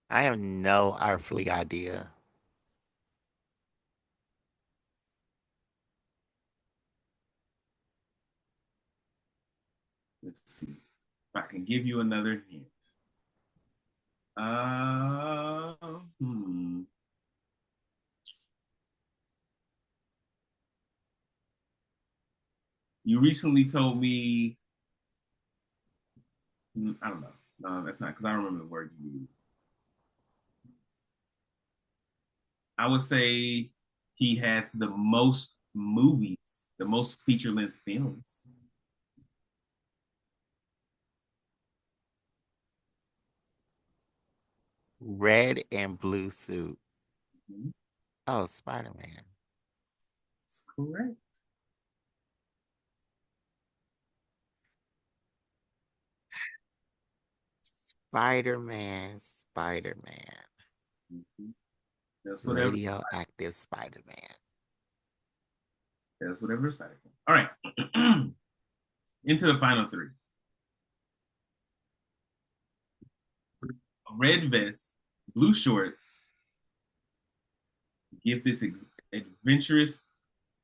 A: I have no earthly idea.
B: Let's see if I can give you another hint. Uh, hmm. You recently told me, I don't know. No, that's not because I don't remember the word you used. I would say he has the most movies, the most feature length films.
A: Red and blue suit.
B: Mhm.
A: Oh, Spider-Man.
B: That's correct.
A: Spider-Man, Spider-Man.
B: Mhm. That's whatever.
A: Radioactive Spider-Man.
B: That's whatever is valuable. All right. Into the final three. Red vest, blue shorts. Give this adventurous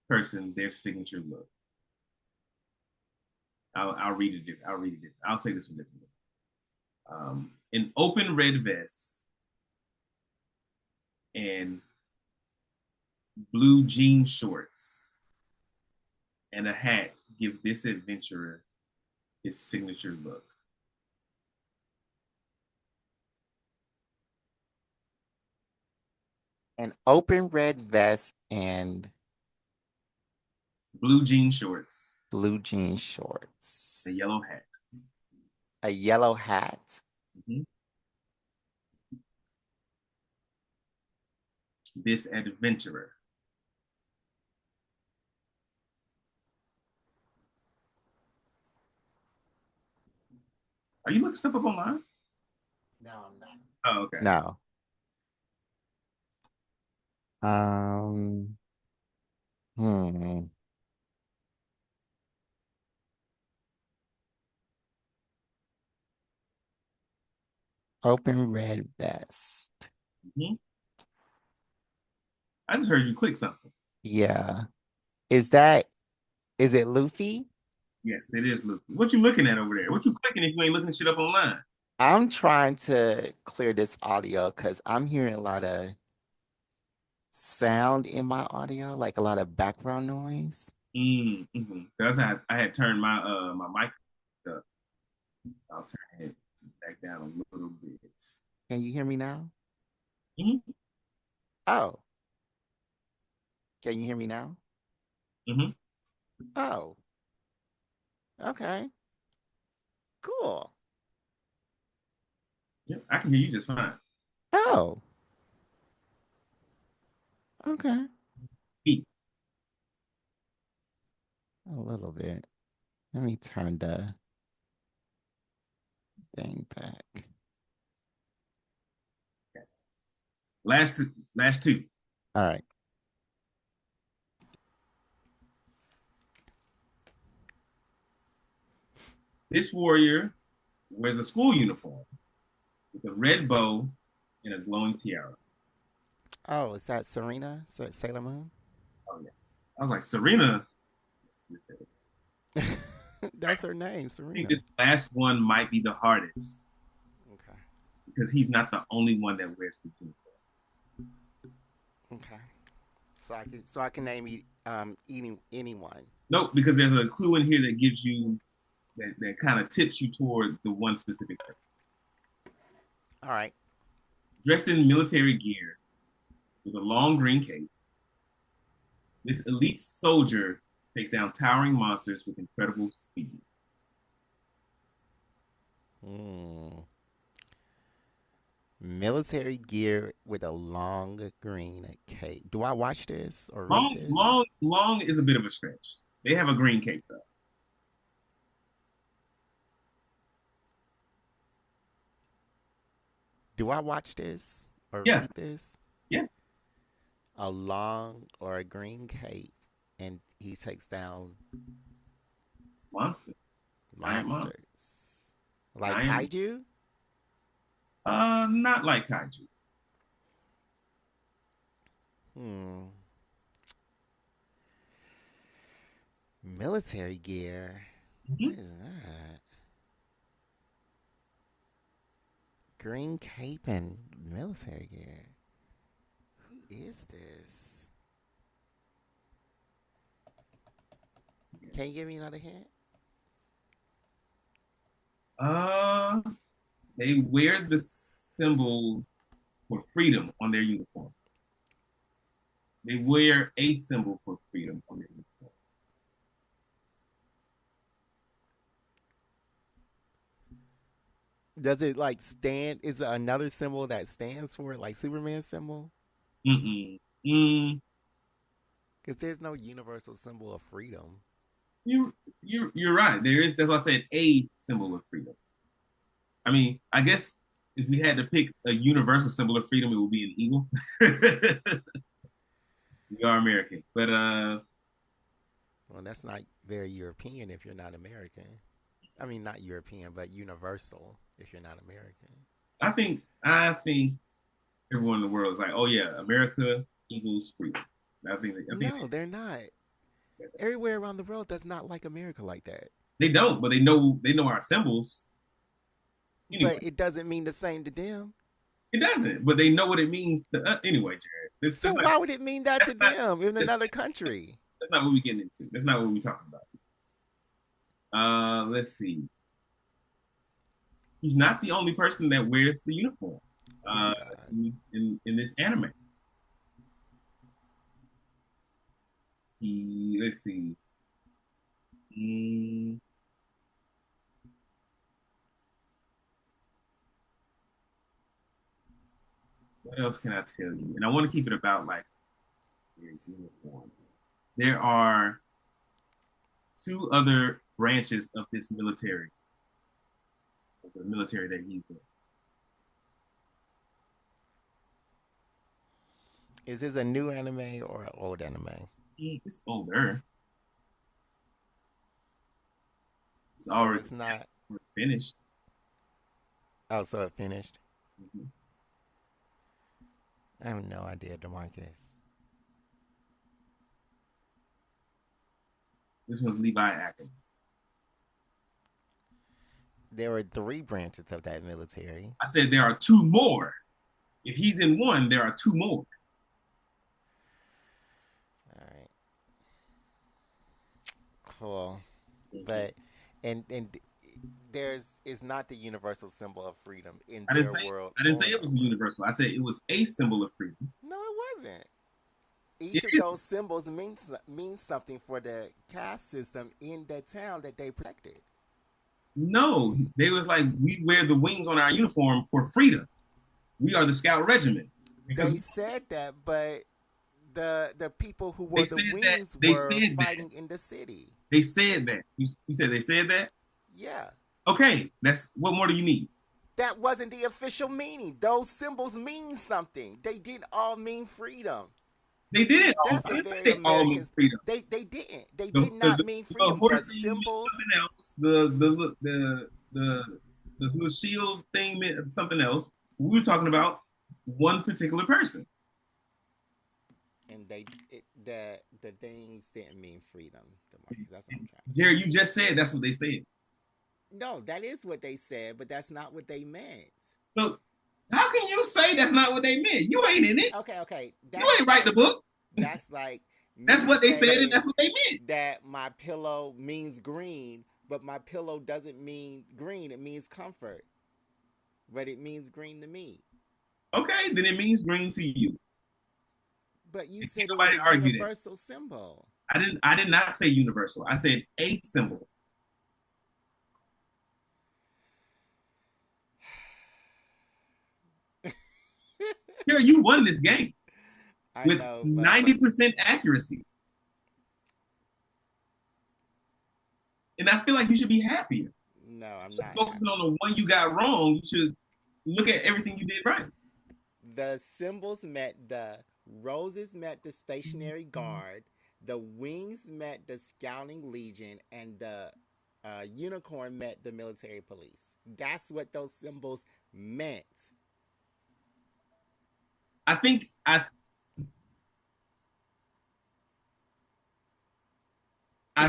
B: person their signature look. I'll read it. I'll read it. I'll say this one differently. An open red vest and blue jean shorts and a hat give this adventurer his signature look.
A: An open red vest and
B: Blue jean shorts,
A: blue jean
B: a
A: shorts.
B: yellow hat.
A: A yellow hat.
B: Mhm. This adventurer. Are you looking stuff up online?
A: No, I'm not.
B: Oh, okay.
A: No. Um, hmm. Open red vest.
B: Mhm. I just heard you click something.
A: Yeah. Is it Luffy?
B: Yes, it is Luffy. What you looking at over there? What you clicking if you ain't looking shit up online?
A: I'm trying to clear this audio because I'm hearing a lot of sound in my audio, like a lot of background noise.
B: Mm-hmm. That's how I had turned my mic up. I'll turn it back down a little bit.
A: Can you hear me now?
B: Mm-hmm.
A: Oh, can you hear me now?
B: Mm-hmm.
A: Oh, okay, cool.
B: Yeah, I can hear you just fine.
A: Oh, okay,
B: Eat.
A: a little bit. Let me turn the thing back.
B: Last two.
A: All right.
B: This warrior wears a school uniform with a red bow and a glowing tiara.
A: Oh, is that Serena? Sailor Moon?
B: Oh yes. I was like, Serena.
A: That's her name,
B: I think
A: Serena.
B: this last one might be the hardest
A: Okay.
B: because he's not the only one that wears the uniform.
A: Okay. So I can name eating anyone.
B: Nope, because there's a clue in here that gives you that kind of tips you toward the one specific person.
A: All right.
B: Dressed in military gear with a long green cape, this elite soldier takes down towering monsters with incredible speed.
A: Hmm. Military gear with a long green cape. Do I watch this or read
B: Long,
A: this?
B: long, long is a bit of a stretch. They have a green cape though.
A: Do I watch this or
B: Yeah,
A: read this?
B: yeah,
A: A long or a green cape, and he takes down
B: monster, giant monster,
A: monsters like
B: giant.
A: kaiju.
B: Not like kaiju.
A: Hmm. Military gear. What
B: Mhm.
A: is that? Green cape and military gear. Who is this? Can you give me another hint?
B: Uh, they wear the symbol for freedom on their uniform. They wear a symbol for freedom on their uniform.
A: Does it like stand? Is it another symbol that stands for it, like Superman symbol?
B: Mm-mm. Mm,
A: Because there's no universal symbol of freedom.
B: you're right. There is. That's why I said a symbol of freedom. I mean, I guess if we had to pick a universal symbol of freedom, it would be an eagle. We are American, but
A: Well, that's not very European if you're not American. I mean, not European, but universal if you're not American.
B: I think everyone in the world is like, oh yeah, America equals freedom. I think
A: No, they're not. Everywhere around the world, that's not like America like that.
B: they don't, but they know our symbols anyway.
A: But it doesn't mean the same to them.
B: It doesn't, but they know what it means to us anyway, Jared. This
A: So why would it mean that to them in
B: that's,
A: another country?
B: that's not what we're getting into. That's not what we're talking about. Let's see. He's not the only person that wears the uniform.
A: Oh my
B: Uh,
A: God.
B: in this anime. Let's see. Mm, what else can I tell you? And I want to keep it about like their uniforms. There are two other branches of this military, of the military that he's in.
A: Is this a new anime or an old anime?
B: It's older. It's
A: So
B: already
A: it's not.
B: finished.
A: Oh, so it finished.
B: Mhm.
A: I have no idea, Demarcus.
B: This one's Levi Ackerman.
A: There were three branches of that military.
B: I said there are two more. If he's in one, there are two more.
A: All right. Cool.
B: Mhm.
A: But and there's is not the universal symbol of freedom in
B: I didn't
A: their
B: say
A: world
B: I didn't say
A: or in
B: it
A: our
B: was
A: world.
B: universal. I said it was a symbol of freedom.
A: No, it wasn't.
B: It
A: Each of
B: is.
A: those symbols means something for the caste system in the town that they protected.
B: No, they was like we wear the wings on our uniform for freedom. We are the scout regiment because
A: They said that, but the people who
B: they
A: wore the
B: said that
A: wings
B: they
A: were
B: said that
A: fighting in the city.
B: they said that. You said they said that.
A: Yeah.
B: Okay, that's what more do you need?
A: That wasn't the official meaning. Those symbols mean something. They didn't all mean freedom.
B: They
A: See,
B: did.
A: that's
B: I
A: a
B: didn't say
A: very
B: they all mean
A: American.
B: freedom.
A: They didn't. They
B: The,
A: did
B: the,
A: not
B: the,
A: mean
B: the
A: freedom. The
B: horse thing meant
A: symbols.
B: something else. The little shield thing meant something else. We were talking about one particular person.
A: And the things didn't mean freedom, Demarcus. That's what I'm trying to
B: Jerry,
A: say.
B: you just said that's what they said.
A: No, that is what they said, but that's not what they meant.
B: So how can you say that's not what they meant? You ain't in it.
A: Okay, okay.
B: You
A: That
B: ain't write
A: that
B: the book.
A: That's like
B: That's
A: me
B: what they said, and
A: saying
B: that's what they meant.
A: that my pillow means green, but my pillow doesn't mean green. It means comfort, but it means green to me.
B: Okay, then it means green to you.
A: But you
B: And can't
A: said it was
B: nobody
A: a
B: argue that.
A: universal symbol.
B: I did not say universal. I said a symbol. Here, you won this game
A: I
B: with
A: know, but
B: 90% accuracy. And I feel like you should be happier.
A: no, I'm not
B: Focusing on
A: happy.
B: the one you got wrong, you should look at everything you did right.
A: The symbols met the roses met the stationary guard, the wings met the scouting legion, and the unicorn met the military police. That's what those symbols meant.
B: I think I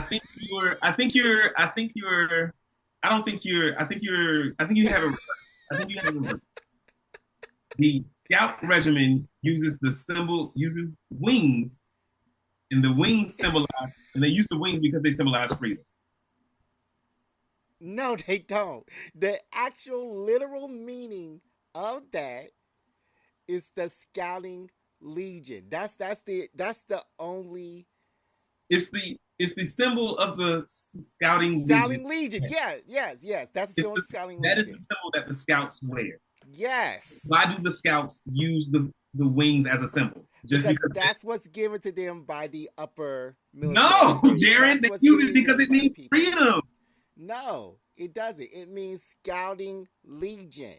B: think you have it reversed. I think you have it reversed. The scout regiment uses wings, and the wings symbolize, and they use the wings because they symbolize freedom.
A: No, they don't. The actual literal meaning of that is the scouting legion. That's the only
B: It's the symbol of the scouting legion.
A: scouting legion. Yeah, yes. That's
B: It's
A: still
B: the,
A: scouting
B: that is the
A: legion.
B: symbol that the scouts wear.
A: Yes.
B: Why do the scouts use the wings as a symbol? Just
A: Because
B: because?
A: that's what's given to them by the upper
B: No,
A: military.
B: Jared,
A: That's
B: they
A: what's
B: use it
A: given
B: because
A: them
B: it
A: by the
B: means
A: people.
B: freedom.
A: No, it doesn't. It means scouting legion.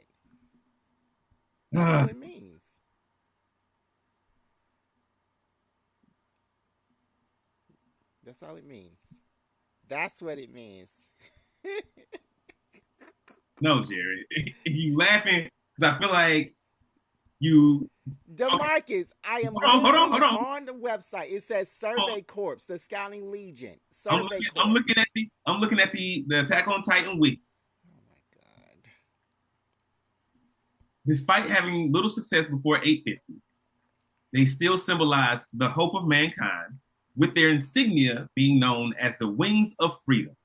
A: That's all
B: Ah,
A: it means. That's all it means. That's what it means.
B: no, Jared, you laughing because I feel like you. Okay,
A: Demarcus, I am
B: hold
A: literally
B: on.
A: on the website. It says
B: Hold on.
A: Survey Corps, the Scouting Legion.
B: I'm
A: Survey
B: looking. I'm
A: Corps.
B: looking at the Attack on Titan wiki.
A: Oh my god.
B: Despite having little success before 850, they still symbolize the hope of mankind, with their insignia being known as the wings of freedom.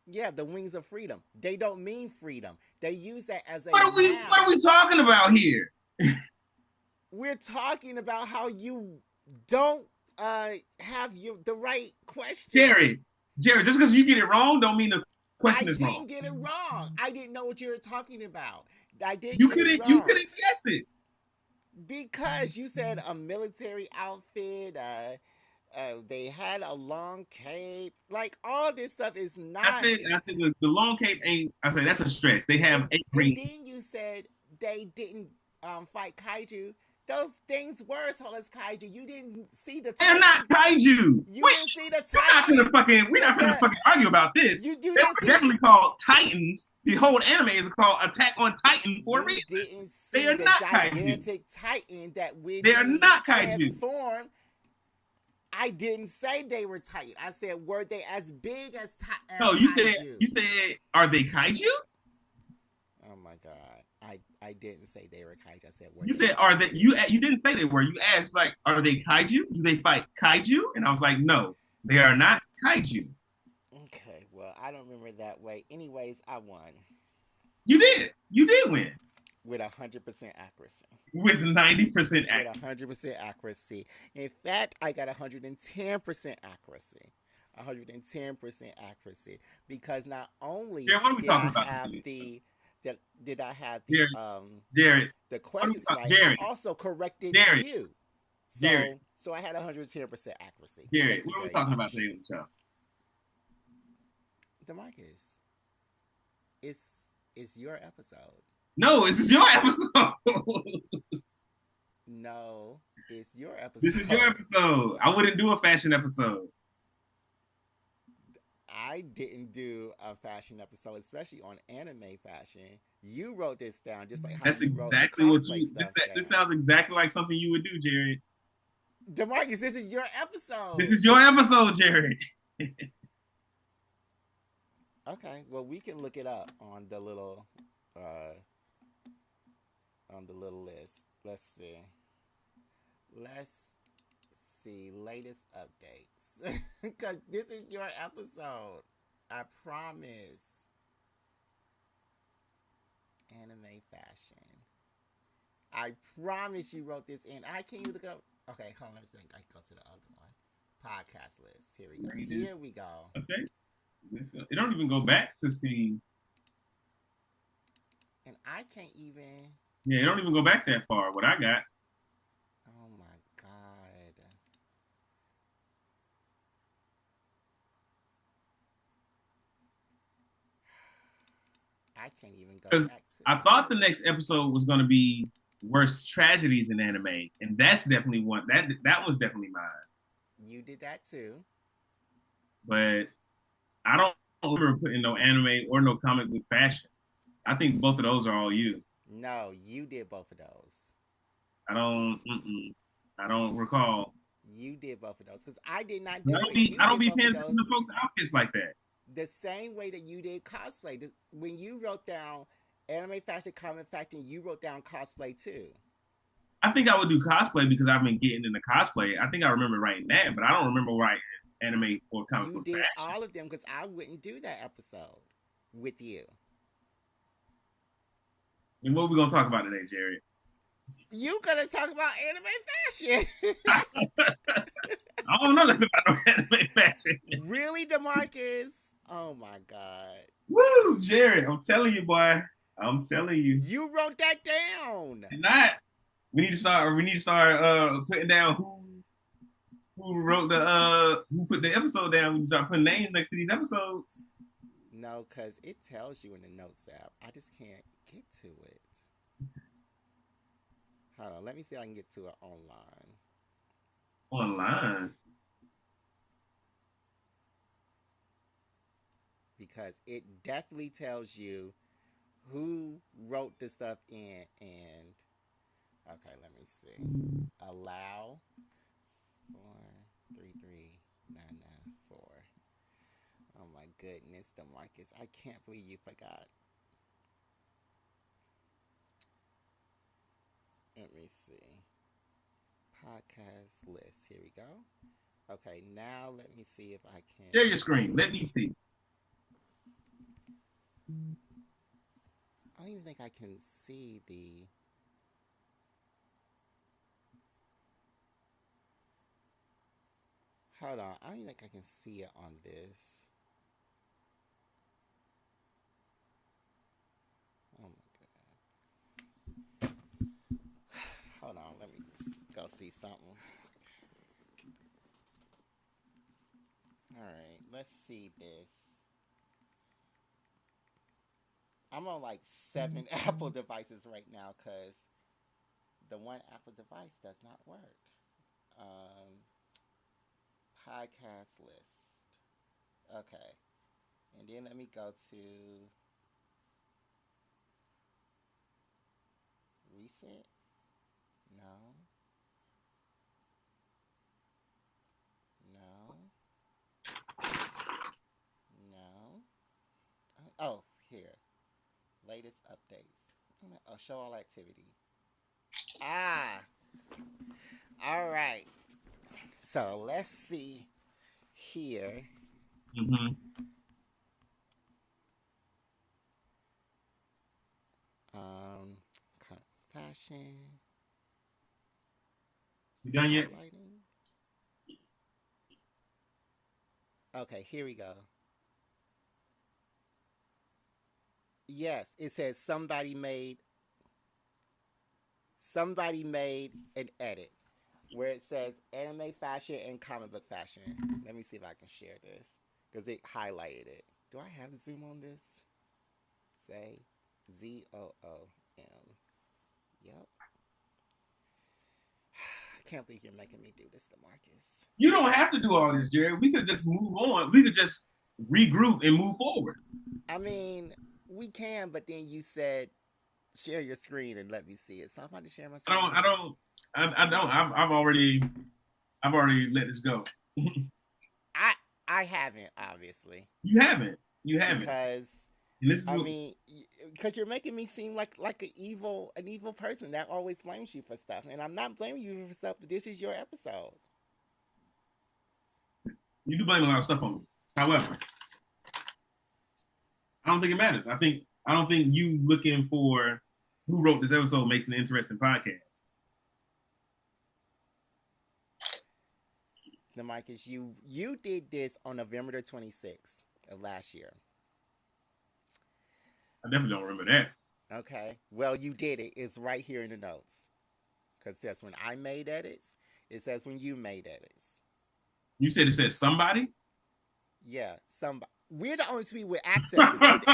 A: Yeah, the wings of freedom. They don't mean freedom. They use that as a
B: What are we
A: noun.
B: talking about here?
A: We're talking about how you don't have the right question.
B: Jared, Jared, just because you get it wrong don't mean the
A: I
B: question is wrong.
A: didn't get it wrong. I didn't know what you were talking about. I did
B: You
A: get it
B: couldn't you
A: wrong
B: couldn't guess it.
A: because you said a military outfit. They had a long cape. Like all this stuff is not.
B: I said the long cape ain't. I said that's a stretch. They have eight
A: And
B: rings.
A: then you said they didn't fight kaiju. Those things were told as kaiju. You didn't see the
B: They're not
A: Titan.
B: kaiju.
A: You didn't see the
B: We're not gonna fucking argue about this.
A: You
B: They
A: didn't
B: were
A: see
B: definitely called Titans. The whole anime is called Attack on Titan for a
A: you
B: reason.
A: didn't
B: They
A: see
B: are
A: the
B: not kaiju.
A: gigantic Titan that when
B: They are
A: he
B: not kaiju.
A: transformed. I didn't say they were Titan. I said were they as big as
B: No,
A: kaiju?
B: you said are they kaiju?
A: Oh my god. I didn't say they were kaiju. I said were
B: You
A: they
B: said
A: as
B: are
A: big
B: they
A: as
B: you didn't say they were. You asked like are they kaiju? Do they fight kaiju? And I was like no, they are not kaiju.
A: Okay, well, I don't remember that way. Anyways, I won
B: You did. You did win
A: with 100% accuracy.
B: with 90%
A: With
B: accuracy.
A: 100% accuracy. In fact, I got 110% accuracy. 110% accuracy because not only
B: Jared, what are we
A: did I
B: talking about
A: have
B: today?
A: did I have
B: Jared, Jared,
A: the
B: what are we
A: questions
B: talking?
A: right, I
B: Jared,
A: also corrected
B: Jared,
A: you.
B: Jared,
A: So I had 110% accuracy.
B: Jared.
A: Thank you
B: What are we
A: very
B: talking about
A: much.
B: today on the show?
A: DeMarcus, it's your episode.
B: No, this is your episode.
A: No, it's your
B: This is your
A: episode.
B: episode. I wouldn't do a fashion episode.
A: I didn't do a fashion episode, especially on anime fashion. You wrote this down, just like how
B: That's
A: you wrote the
B: exactly what
A: cosplay
B: you.
A: stuff
B: This
A: down.
B: sounds exactly like something you would do, Jared.
A: DeMarcus, this is your
B: This
A: episode.
B: is your episode, Jared.
A: Okay, well we can look it up uh on the little list. Let's see. Let's see. Latest updates. Because this is your episode. I promise. Anime fashion. I promise you wrote this in. I can't even go. Okay, hold on. Let me see. I can go to the other one. Podcast list. Here we go. Here we go.
B: Updates. It don't even go back to see.
A: And I can't even.
B: Yeah, it don't even go back that far. What I got.
A: Oh my god. I can't even go
B: Because
A: back to
B: I thought the next episode was going to be worst tragedies in anime, and that's definitely one. That was definitely mine.
A: You did that too.
B: But I don't remember putting no anime or no comic book fashion. I think both of those are all you.
A: No, you did both of those.
B: I don't. I don't recall.
A: You did both of those because I did not do it.
B: I don't
A: You
B: be
A: did both
B: paying
A: of
B: attention
A: those
B: to folks' outfits like that.
A: the same way that you did cosplay. When you wrote down anime fashion, comic fashion, you wrote down cosplay too.
B: I think I would do cosplay because I've been getting into cosplay. I think I remember writing that, but I don't remember writing anime or comic
A: You
B: book
A: did
B: fashion.
A: all of them because I wouldn't do that episode with you.
B: And what are we gonna talk about today, Jared?
A: You gonna talk about anime fashion?
B: I don't know nothing about no anime fashion.
A: Really, Demarcus? Oh my god!
B: Woo, Jared! I'm telling you, boy. I'm telling you.
A: You wrote that down.
B: And not. We need to start. We need to start putting down who wrote the who put the episode down. We start putting names next to these episodes.
A: No, because it tells you in the notes app. I just can't get to it. Hold on, let me see if I can get to it online.
B: Online.
A: Because it definitely tells you who wrote the stuff in and okay, let me see. Allow 433994. Oh my goodness, Demarcus. I can't believe you forgot. Let me see. Podcast list. Here we go. Okay, now let me see if I can.
B: Share your screen. Let me see.
A: I don't even think I can see the. Hold on. I don't even think I can see it on this. Oh my god. Hold on. Let me just go see something. Alright. Let's see this. I'm on like 7 Apple devices right now because the one Apple device does not work. Podcast list. Okay. And then let me go to recent. No. No. Oh, here. Latest updates. Oh, show all activity. Ah. All right. So let's see here.
B: Mm-hmm.
A: Fashion.
B: You done yet?
A: Okay, here we go. Yes, it says somebody made an edit where it says anime fashion and comic book fashion. Let me see if I can share this because it highlighted it. Do I have Zoom on this? Say ZOOM. Yep. I can't believe you're making me do this, Demarcus.
B: You don't have to do all this, Jared. We could just move on. We could just regroup and move forward.
A: I mean, we can, but then you said share your screen and let me see it. So I'm about to share my screen.
B: I don't. I've already let this go.
A: I haven't, obviously.
B: You haven't.
A: Because
B: and this is
A: because you're making me seem like an evil person that always blames you for stuff, and I'm not blaming you for stuff. But this is your episode.
B: You do blame a lot of stuff on me. However, I don't think it matters. I don't think you looking for who wrote this episode makes an interesting podcast.
A: Now, Marcus, you did this on November the 26th of last year.
B: I definitely don't remember that.
A: Okay. Well, you did it. It's right here in the notes. Because it says when I made edits. It says when you made edits.
B: You said it says somebody?
A: Yeah, somebody. We're the only two people with access to this.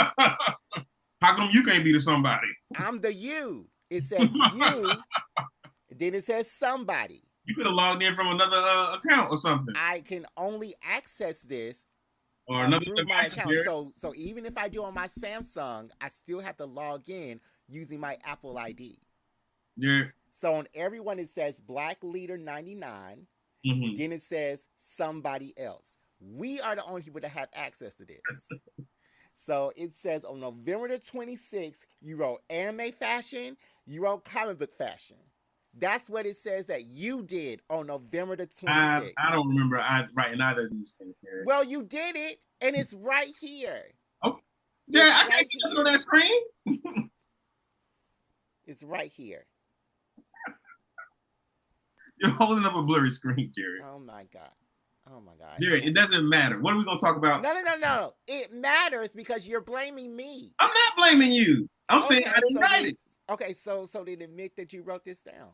B: How come you can't be the somebody?
A: I'm the you. It says you. Then it says somebody.
B: You could have logged in from another account or something.
A: I can only access this
B: or another
A: through my account.
B: Here.
A: So even if I do on my Samsung, I still have to log in using my Apple ID.
B: Yeah.
A: So on everyone it says Black Leader 99. Mm-hmm. Then it says somebody else. We are the only people that have access to this. So it says on November the 26th, you wrote anime fashion, you wrote comic book fashion. That's what it says that you did on November the 26th.
B: I don't remember writing either of these things here.
A: Well, you did it, and it's right here.
B: Oh, yeah, I can't see it on that screen.
A: It's right here.
B: You're holding up a blurry screen, Jerry.
A: Oh my God. Oh my God.
B: Jerry, it doesn't matter. What are we going to talk about?
A: No. It matters because you're blaming me.
B: I'm not blaming you. I'm saying I didn't write it.
A: Okay, so then admit that you wrote this down.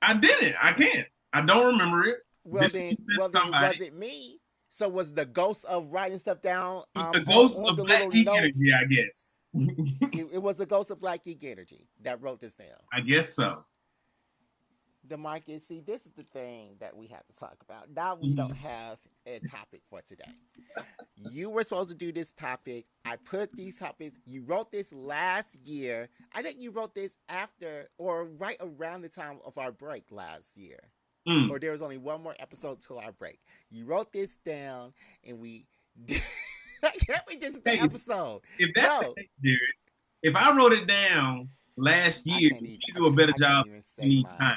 B: I didn't. I can't. I don't remember it.
A: Well, then was it me? So was the ghost of writing stuff down?
B: The ghost of Black Geek Energy, I guess.
A: It was the ghost of Black Geek Energy that wrote this down.
B: I guess so.
A: DeMarcus, see, this is the thing that we have to talk about. Now we don't have a topic for today. You were supposed to do this topic. I put these topics. You wrote this last year. I think you wrote this after or right around the time of our break last year. Or there was only one more episode till our break. You wrote this down, and we did. We just the episode.
B: If that's the case, Jared, if I wrote it down last year, you do a better job.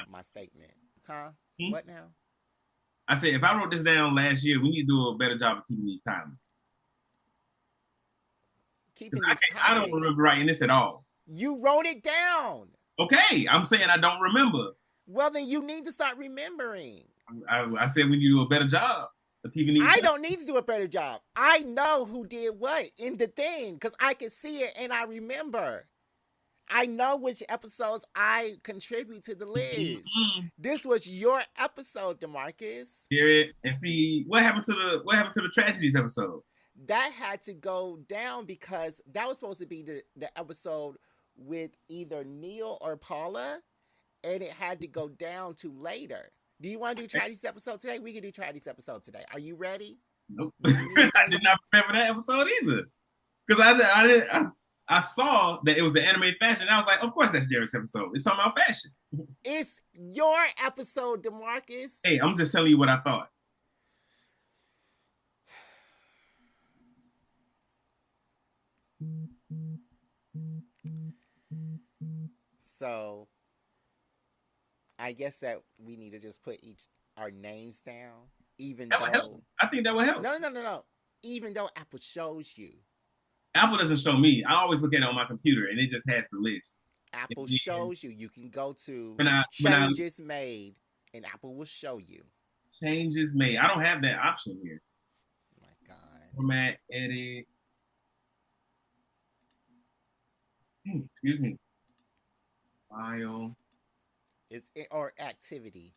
A: My statement, huh? What now?
B: I said if I wrote this down last year, we need to do a better job of keeping these timely. I don't remember writing this at all.
A: You wrote it down.
B: Okay, I'm saying I don't remember.
A: Well, then you need to start remembering.
B: I said we need to do a better job of keeping these.
A: I don't need to do a better job. I know who did what in the thing because I can see it and I remember. I know which episodes I contribute to the list. Mm-hmm. This was your episode, DeMarcus.
B: Hear it and see what happened to the tragedies episode.
A: That had to go down because that was supposed to be the episode with either Neil or Paula, and it had to go down to later. Do you want to do tragedies episode today? We can do tragedies episode today. Are you ready?
B: Nope. I did not remember that episode either because I saw that it was the anime fashion. And I was like, of course that's Jared's episode. It's talking about fashion.
A: It's your episode, DeMarcus.
B: Hey, I'm just telling you what I thought.
A: So, I guess that we need to just put our names down, even
B: that
A: though.
B: Would help. I think that would help.
A: No. Even though Apple shows you.
B: Apple doesn't show me. I always look at it on my computer, and it just has the list.
A: Apple shows you. You can go to changes made, and Apple will show you.
B: Changes made. I don't have that option here.
A: Oh my God.
B: Format, edit. Excuse me. File.
A: Or activity.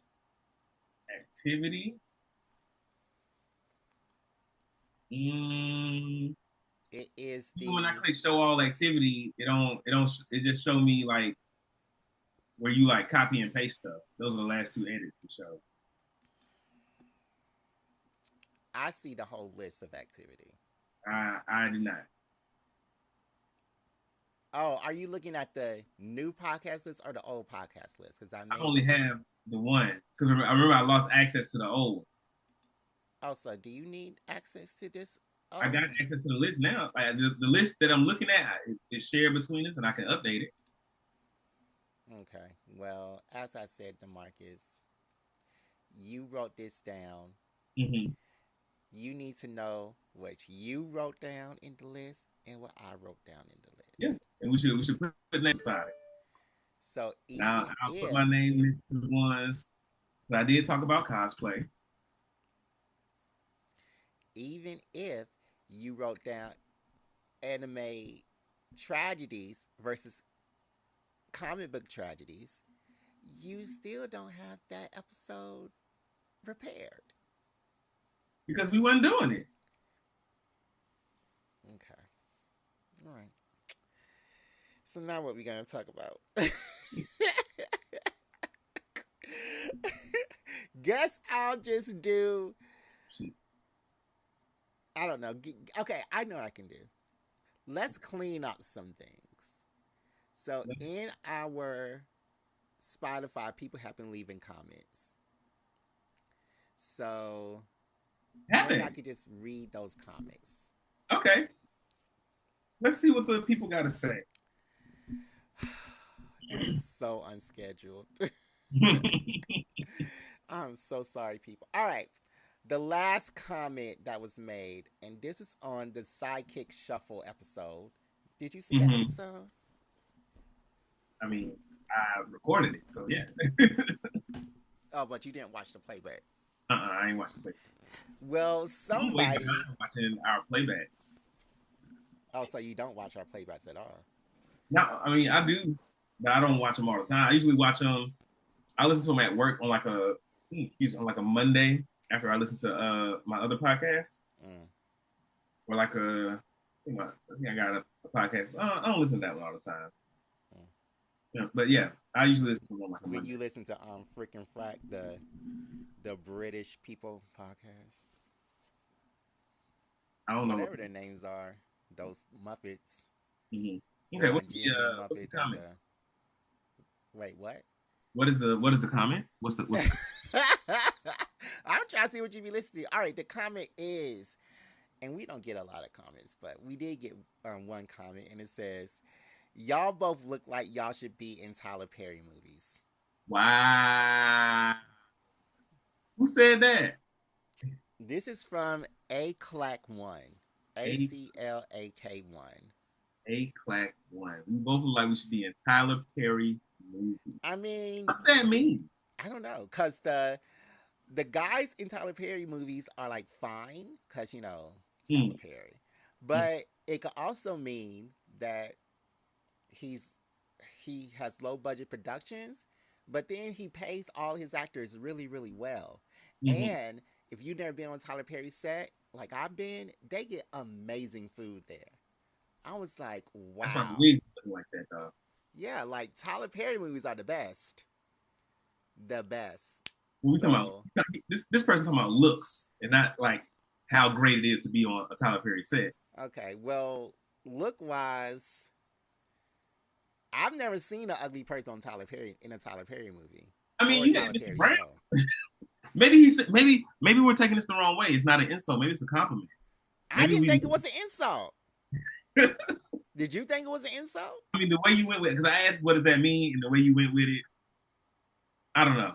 B: Activity.
A: It is
B: when I click show all activity, it just show me like where you like copy and paste stuff. Those are the last two edits to show.
A: I see the whole list of activity.
B: I do not.
A: Oh, are you looking at the new podcast list or the old podcast list? Because
B: I only have the one because I remember I lost access to the old one.
A: Oh, so do you need access to this? Oh.
B: I got access to the list now. The list that I'm looking at is shared between us, and I can update it.
A: Okay. Well, as I said, DeMarcus, you wrote this down.
B: Mm-hmm.
A: You need to know what you wrote down in the list and what I wrote down in the
B: Yeah,
A: list.
B: and we should put names on it.
A: So
B: Now
A: even
B: I'll put my
A: if
B: name next to the ones that I did talk about cosplay.
A: even if you wrote down anime tragedies versus comic book tragedies, you still don't have that episode prepared.
B: Because we wasn't doing it.
A: Okay. All right. So now what we gonna talk about? Guess I'll just do. I don't know. Okay, I know I can do. Let's clean up some things. So in our Spotify, people have been leaving comments. So maybe I
B: Happened.
A: could just read those comments.
B: Okay. Let's see what the people got to say.
A: This is so unscheduled. I'm so sorry, people. All right. The last comment that was made, and this is on the Sidekick Shuffle episode. Did you see that
B: Hmm.
A: episode?
B: I mean, I recorded it, so yeah.
A: Oh, but you didn't watch the playback.
B: I ain't watching the playback.
A: Well,
B: I'm way
A: somebody.
B: behind watching our playbacks.
A: Oh, so you don't watch our playbacks at all?
B: No, I mean I do, but I don't watch them all the time. I usually watch them. I listen to them at work on like on like a Monday after I listen to my other podcast,
A: Mm.
B: or like I think I got a podcast. I don't listen to that one all the time.
A: Mm.
B: Yeah, but yeah, I usually listen to them on like a
A: When
B: Monday.
A: you listen to freaking frack the British people podcast,
B: I don't know.
A: whatever their names are, those Muppets,
B: Mhm.
A: the
B: Okay,
A: Nigerian
B: what's the
A: Muppet and
B: comment?
A: the wait, what?
B: What is the comment? What's the
A: I'm trying to see what you be listening to. All right, the comment is, and we don't get a lot of comments, but we did get one comment, and it says, "Y'all both look like y'all should be in Tyler Perry movies."
B: wow? Who said that?
A: This is from A Clack One,
B: A
A: ACLAK1.
B: A Clack One. We both look like we should be in Tyler Perry movie.
A: I mean,
B: What's that mean?
A: I don't know, cause the guys in Tyler Perry movies are like fine, cause Tyler
B: Mm,
A: Perry,
B: mm,
A: but it could also mean that he's he has low budget productions, but then he pays all his actors really really well.
B: mhm.
A: And if you've never been on Tyler Perry's set, like I've been, they get amazing food there. I was like,
B: That's why the
A: wow,
B: wigs looking like that, though.
A: yeah, like Tyler Perry movies are the best, the best.
B: When we talking about
A: So
B: this person talking about looks and not like how great it is to be on a Tyler Perry set.
A: okay, well, look wise, I've never seen an ugly person on Tyler Perry in a Tyler Perry movie
B: I mean,
A: or a
B: you got
A: Tyler
B: Mr.
A: Perry
B: Brown.
A: show.
B: Maybe he said maybe we're taking this the wrong way. It's not an insult. Maybe it's a compliment.
A: I
B: Maybe
A: didn't
B: we.
A: think it was an insult. Did you think it was an insult?
B: I mean, the way you went with it, because I asked what does that mean, and the way you went with it, I don't know.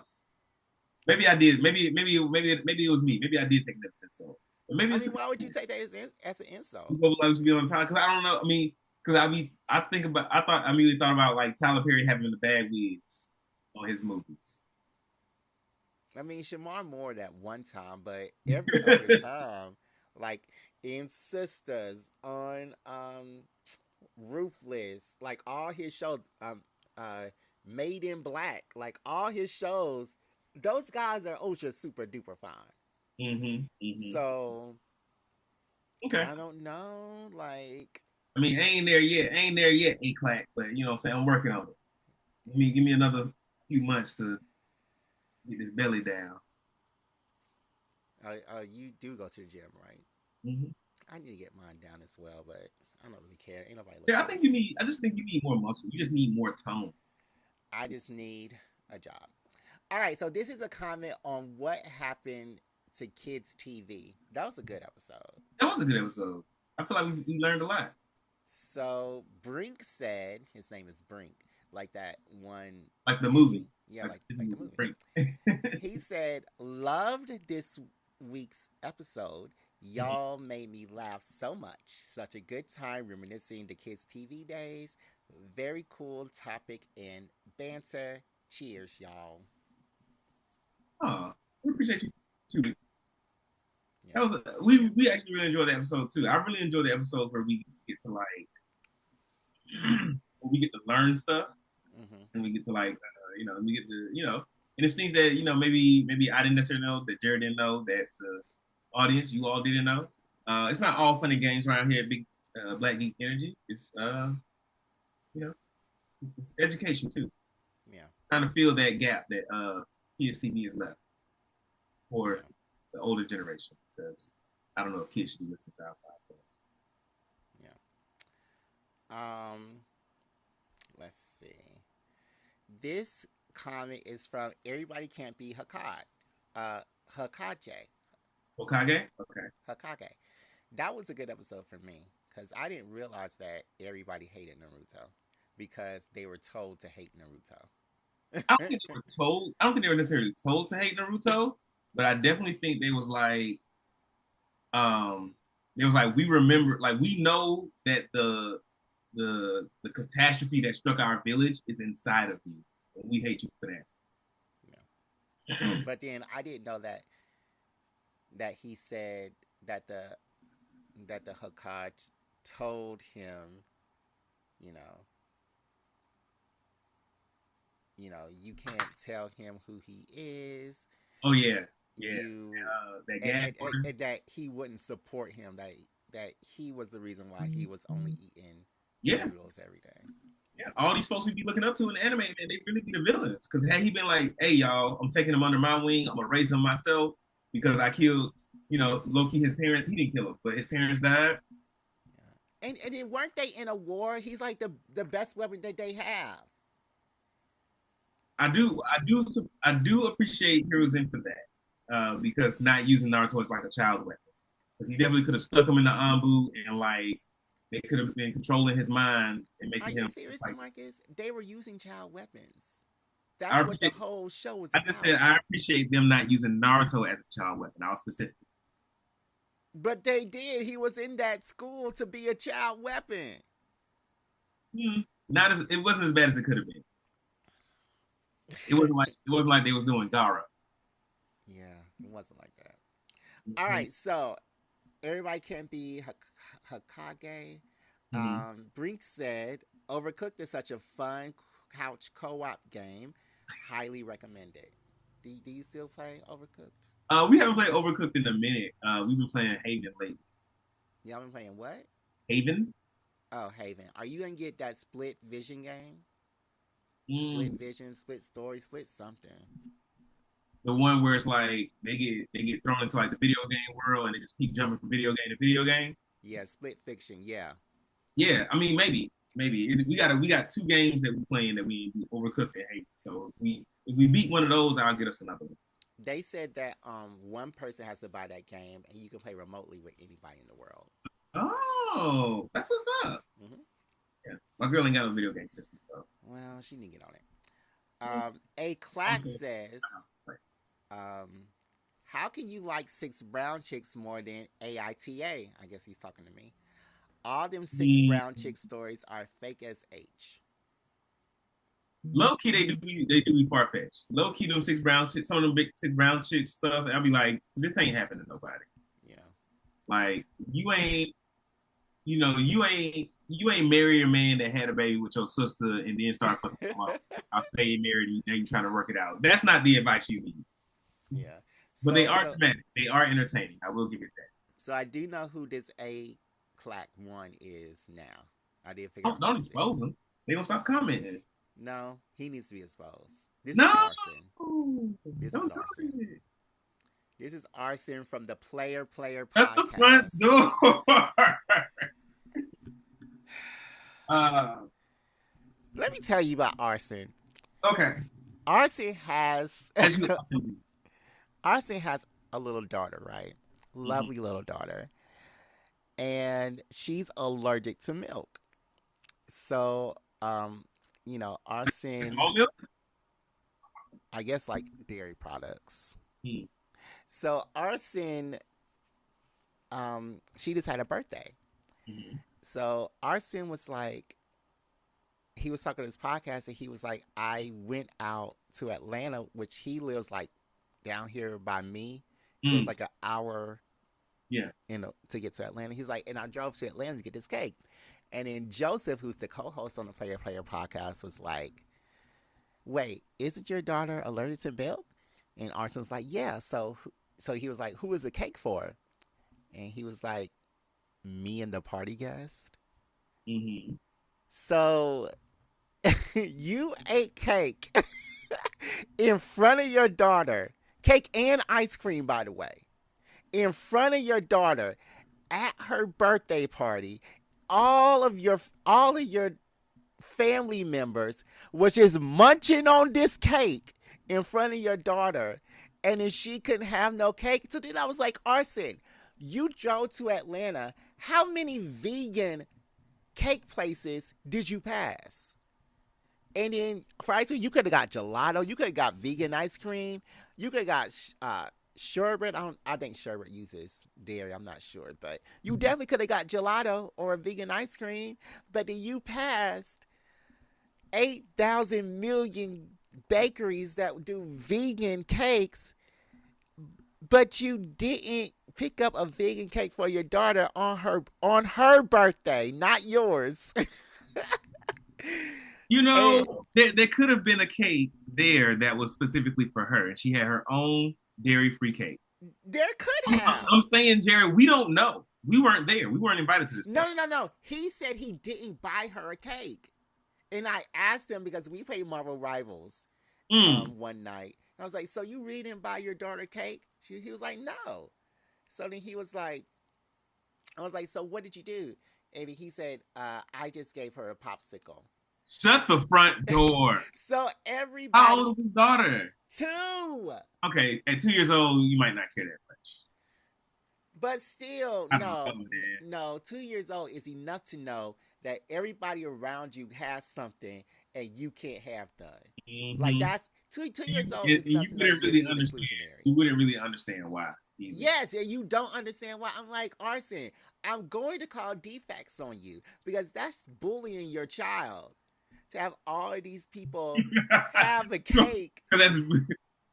B: Maybe I did. Maybe it was me. Maybe I did take that insult. But maybe
A: I
B: it's
A: mean, why would you take that as an insult?
B: people like to be on time because I don't know. I mean, because I immediately thought about like Tyler Perry having the bad wigs on his movies.
A: I mean, Shamar Moore that one time, but every other time, like in Sisters, on Ruthless, like all his shows, uh, Made in Black, like all his shows, those guys are ultra super duper fine.
B: Hmm.
A: So
B: Okay.
A: I don't know, like
B: I mean, I ain't there yet. I ain't there yet, A clack, but you know what I'm saying? I'm working on it. Give me another few months to get this belly down.
A: you do go to the gym, right?
B: Hmm.
A: I need to get mine down as well, but I don't really care. Ain't nobody
B: Yeah,
A: looking at me.
B: I just think you need more muscle. You just need more tone.
A: I just need a job. All right, so this is a comment on what happened to kids' TV. That was a good episode.
B: That was a good episode. I feel like we learned a lot.
A: So Brink said, his name is Brink, like that one
B: Like the movie.
A: Disney. Yeah,
B: Like this
A: like the
B: movie
A: movie.
B: break.
A: He said, loved this week's episode. Y'all made me laugh so much. Such a good time reminiscing the kids' TV days. Very cool topic and banter. Cheers, y'all.
B: Oh, we appreciate you too.
A: Yeah.
B: That was we actually really enjoyed the episode too. I really enjoyed the episode where we get to like where we get to learn stuff
A: Hmm.
B: and we get to like we get to and it's things that maybe I didn't necessarily know that Jared didn't know that the audience you all didn't know. It's not all fun and games around here at Big Black Geek Energy. It's you know it's education too.
A: Yeah.
B: Trying to fill that gap that PSTV has left for
A: Yeah.
B: the older generation because I don't know if kids should be listening to our podcast.
A: Yeah. Um, let's see. This comment is from Everybody Can't Be Hakad. Uh, Hakage.
B: Okage? Okay.
A: Hakage. That was a good episode for me because I didn't realize that everybody hated Naruto because they were told to hate
B: I don't
A: Naruto.
B: think they were told. I don't think they were necessarily told to hate Naruto, but I definitely think um, they was like we remember, like we know that the catastrophe that struck our village is inside of you, and we hate you for
A: Yeah.
B: that.
A: But then I didn't know that he said that the Hokage told him, you know, you can't tell him who he is.
B: Oh yeah, yeah.
A: You
B: That
A: and
B: gas
A: and, and,
B: order.
A: and that he wouldn't support him. That he was the reason why he was only eating
B: Yeah,
A: noodles every day.
B: yeah. All these folks we be looking up to in the anime, man, they really be the villains. Because had he been like, "Hey, y'all, I'm taking him under my wing. I'm gonna raise him myself because I killed, Loki, his parents. He didn't kill him, but his parents died."
A: Yeah. And then weren't they in a war? He's like the best weapon that they have.
B: I do appreciate Heroes in for that because not using Naruto as like a child weapon because he definitely could have stuck him in the Anbu and like they could have been controlling his mind and
A: Are
B: making
A: you
B: him
A: serious,
B: like.
A: Demarcus? They were using child weapons.
B: I
A: That's what the
B: appreciate.
A: whole show was
B: I just said
A: about.
B: I appreciate them not using Naruto as a child weapon. I was specific.
A: But they did. He was in that school to be a child weapon.
B: Not as it wasn't as bad as it could have been. It wasn't like they was doing Gara.
A: Yeah, it wasn't like that. All
B: Mm-hmm.
A: right, so everybody can be Hokage.
B: Mm-hmm.
A: Brink said, "Overcooked is such a fun couch co-op game. Highly recommended." Do you still play Overcooked?
B: We haven't played Overcooked in a minute. We've been playing Haven lately.
A: Y'all been playing what?
B: Haven.
A: Oh, Haven. Are you gonna get that split vision game? Split
B: Mm.
A: vision, split story, split something.
B: The one where it's like they get thrown into like the video game world and they just keep jumping from video game to video game.
A: Yeah, split fiction. Yeah.
B: Yeah, I mean maybe we got two games that we're playing that we overcooked and hate. So if we beat one of those, I'll get us another one.
A: They said that one person has to buy that game and you can play remotely with anybody in the world.
B: Oh, that's what's up.
A: Hmm.
B: Yeah, my girl ain't got a video game system, so
A: Well, she need to get on it. A Clack
B: okay.
A: says, um, "How can you like six brown chicks more than AITA?" I guess he's talking to me. All them six brown chick stories are fake as H.
B: Low key, they do be far fetched. Low key, them six brown chicks, some of them big six brown chicks stuff. And I'll be like, this ain't happening to nobody.
A: Yeah.
B: Like you ain't marry a man that had a baby with your sister and then start fucking off. I stay married and now you trying to work it out. That's not the advice you need.
A: Yeah.
B: But they
A: So
B: are
A: so
B: dramatic. They are entertaining. I will give it that.
A: so I do know who this A Clack one is now. I did figure out who
B: Don't
A: this
B: expose
A: is.
B: them. They gonna stop commenting.
A: No, he needs to be exposed. This
B: No,
A: is arson. This is
B: don't do
A: arson.
B: it.
A: This is arson from the Player
B: At the front
A: podcast.
B: door. uh,
A: Let me tell you about arson.
B: okay.
A: Arson has
B: As you,
A: Arson has a little daughter, right?
B: Mhm.
A: Lovely little daughter. And she's allergic to milk. So, Arson,
B: All milk?
A: I guess like dairy products.
B: Hmm.
A: So Arson she just had a birthday.
B: Mm-hmm.
A: So Arson was like, he was talking to his podcast, and he was like, I went out to Atlanta, which he lives like down here by me, so it's
B: Mm,
A: like an hour
B: yeah.
A: to get to Atlanta. He's like, and I drove to Atlanta to get this cake. And then Joseph, who's the co-host on the Player podcast, was like, "Wait, isn't your daughter allergic to milk?" And Arson's like, "Yeah." So he was like, "Who is the cake for?" And he was like, "Me and the party guest."
B: Mm-hmm.
A: So you ate cake in front of your daughter, cake and ice cream, by the way, in front of your daughter at her birthday party. All of your family members was just munching on this cake in front of your daughter, and then she couldn't have no cake. So then I was like, Arson, you drove to Atlanta. How many vegan cake places did you pass? And then for ice cream, you could have got gelato. You could have got vegan ice cream. You could have got sherbet. I think sherbet uses dairy. I'm not sure, but you definitely could have got gelato or a vegan ice cream. But then you passed 8,000 million bakeries that do vegan cakes, but you didn't pick up a vegan cake for your daughter on her birthday, not yours.
B: You
A: And
B: know, there could have been a cake there that was specifically for her, and she had her own dairy-free cake.
A: there could
B: I'm,
A: have.
B: I'm saying, Jared, we don't know. We weren't there. We weren't invited to this
A: No,
B: party.
A: no, no, no. He said he didn't buy her a cake. And I asked him because we played Marvel Rivals
B: Mm.
A: one night. I was like, so you really didn't buy your daughter cake? He was like, no. So then he was like, I was like, so what did you do? And he said, I just gave her a popsicle.
B: Shut the front door.
A: So
B: How old
A: everybody,
B: is his daughter?
A: two,
B: Okay, at 2 years old, you might not care that much.
A: but still,
B: I don't know,
A: no,
B: man.
A: no, 2 years old is enough to know that everybody around you has something and you can't have none. Like
B: Mm-hmm.
A: that's two
B: You,
A: years old
B: and
A: is enough
B: you
A: to know
B: wouldn't
A: you're
B: really
A: being
B: understand.
A: exclusionary.
B: You wouldn't really understand why either.
A: Yes, and you don't understand why. I'm like, Arson, I'm going to call defects on you because that's bullying your child to have all of these people have a cake
B: That's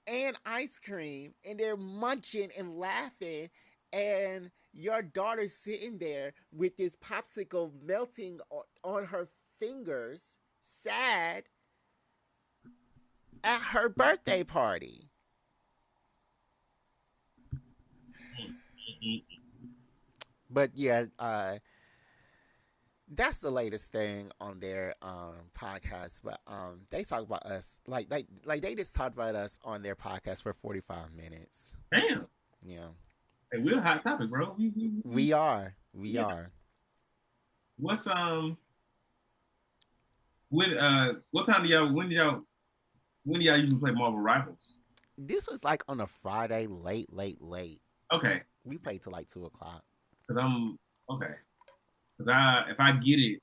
A: and ice cream and they're munching and laughing, and your daughter's sitting there with this popsicle melting on her fingers, sad at her birthday party. But yeah, that's the latest thing on their podcast. But they talk about us like they just talked about us on their podcast for 45 minutes.
B: damn.
A: Yeah,
B: Hey, we're a hot topic, bro.
A: we
B: Yeah.
A: are.
B: What's what time do y'all when do y'all usually play Marvel Rivals?
A: This was like on a Friday, late, late, late.
B: Okay,
A: We played till like 2 o'clock.
B: because I'm okay. Because if I get it,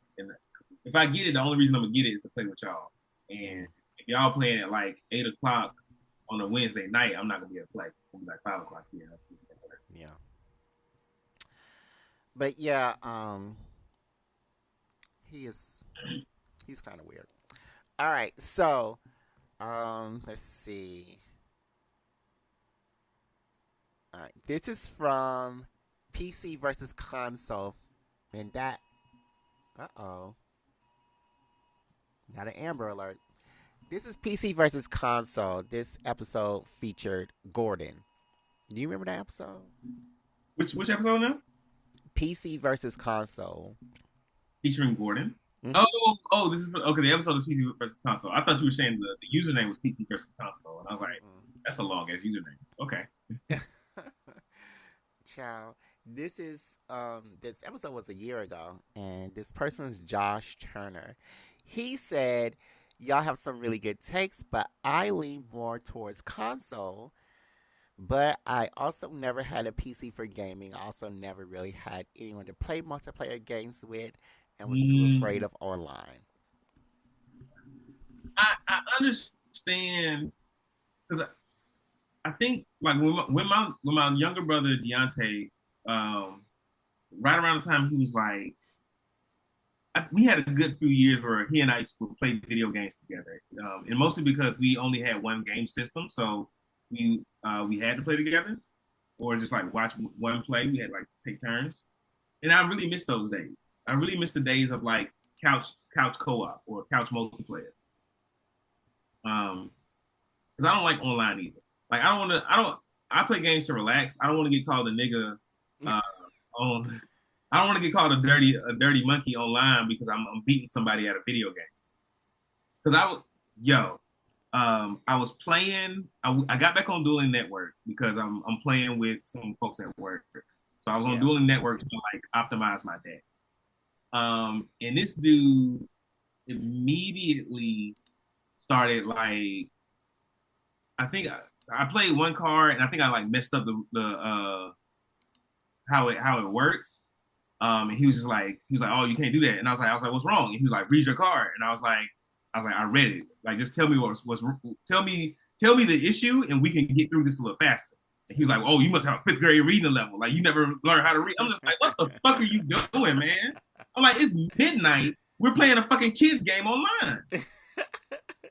B: the only reason I'm gonna get it is to play with y'all. And if y'all playing at like 8 o'clock on a Wednesday night, I'm not gonna be able to play. It's gonna be like 5 o'clock here.
A: Yeah, but yeah, he is he's kind of weird. All right, so let's see. All right, this is from PC versus console, and that oh, got an Amber Alert. This is PC versus console. This episode featured Gordon. Do you remember that episode?
B: Which episode now?
A: PC versus console.
B: Featuring Gordon.
A: Mm-hmm.
B: Oh, this is okay. The episode is PC versus console. I thought you were saying the username was PC versus console, and I was like, that's a long ass username. Okay.
A: Child, this episode was a year ago, and this person is Josh Turner. He said, "Y'all have some really good takes, but I lean more towards console. But I also never had a PC for gaming. I also never really had anyone to play multiplayer games with, and was too afraid of online."
B: I understand because I think like when my younger brother Deontay right around the time he was like, we had a good few years where he and I used to play video games together, and mostly because we only had one game system, so we had to play together or just like watch one play. We had like take turns, and I really miss those days. I really miss the days of like couch co-op or couch multiplayer. Because I don't like online either. Like I don't want to. I don't. I play games to relax. I don't want to get called a nigga uh, on. I don't want to get called a dirty monkey online because I'm beating somebody at a video game. Because I was yo, I was playing. I got back on Dueling Network because I'm playing with some folks at work. So I was on
A: Yeah.
B: Dueling Network to like optimize my day. And this dude immediately started like I played one card and I think I like messed up the how it works. And he was like, oh, you can't do that. And I was like, what's wrong? And he was like, read your card. And I was like, I read it. Like, just tell me what's tell me the issue, and we can get through this a little faster. And he was like, oh, you must have a fifth grade reading level. Like, you never learned how to read. I'm just like, what the fuck are you doing, man? I'm like, it's midnight. We're playing a fucking kids game online.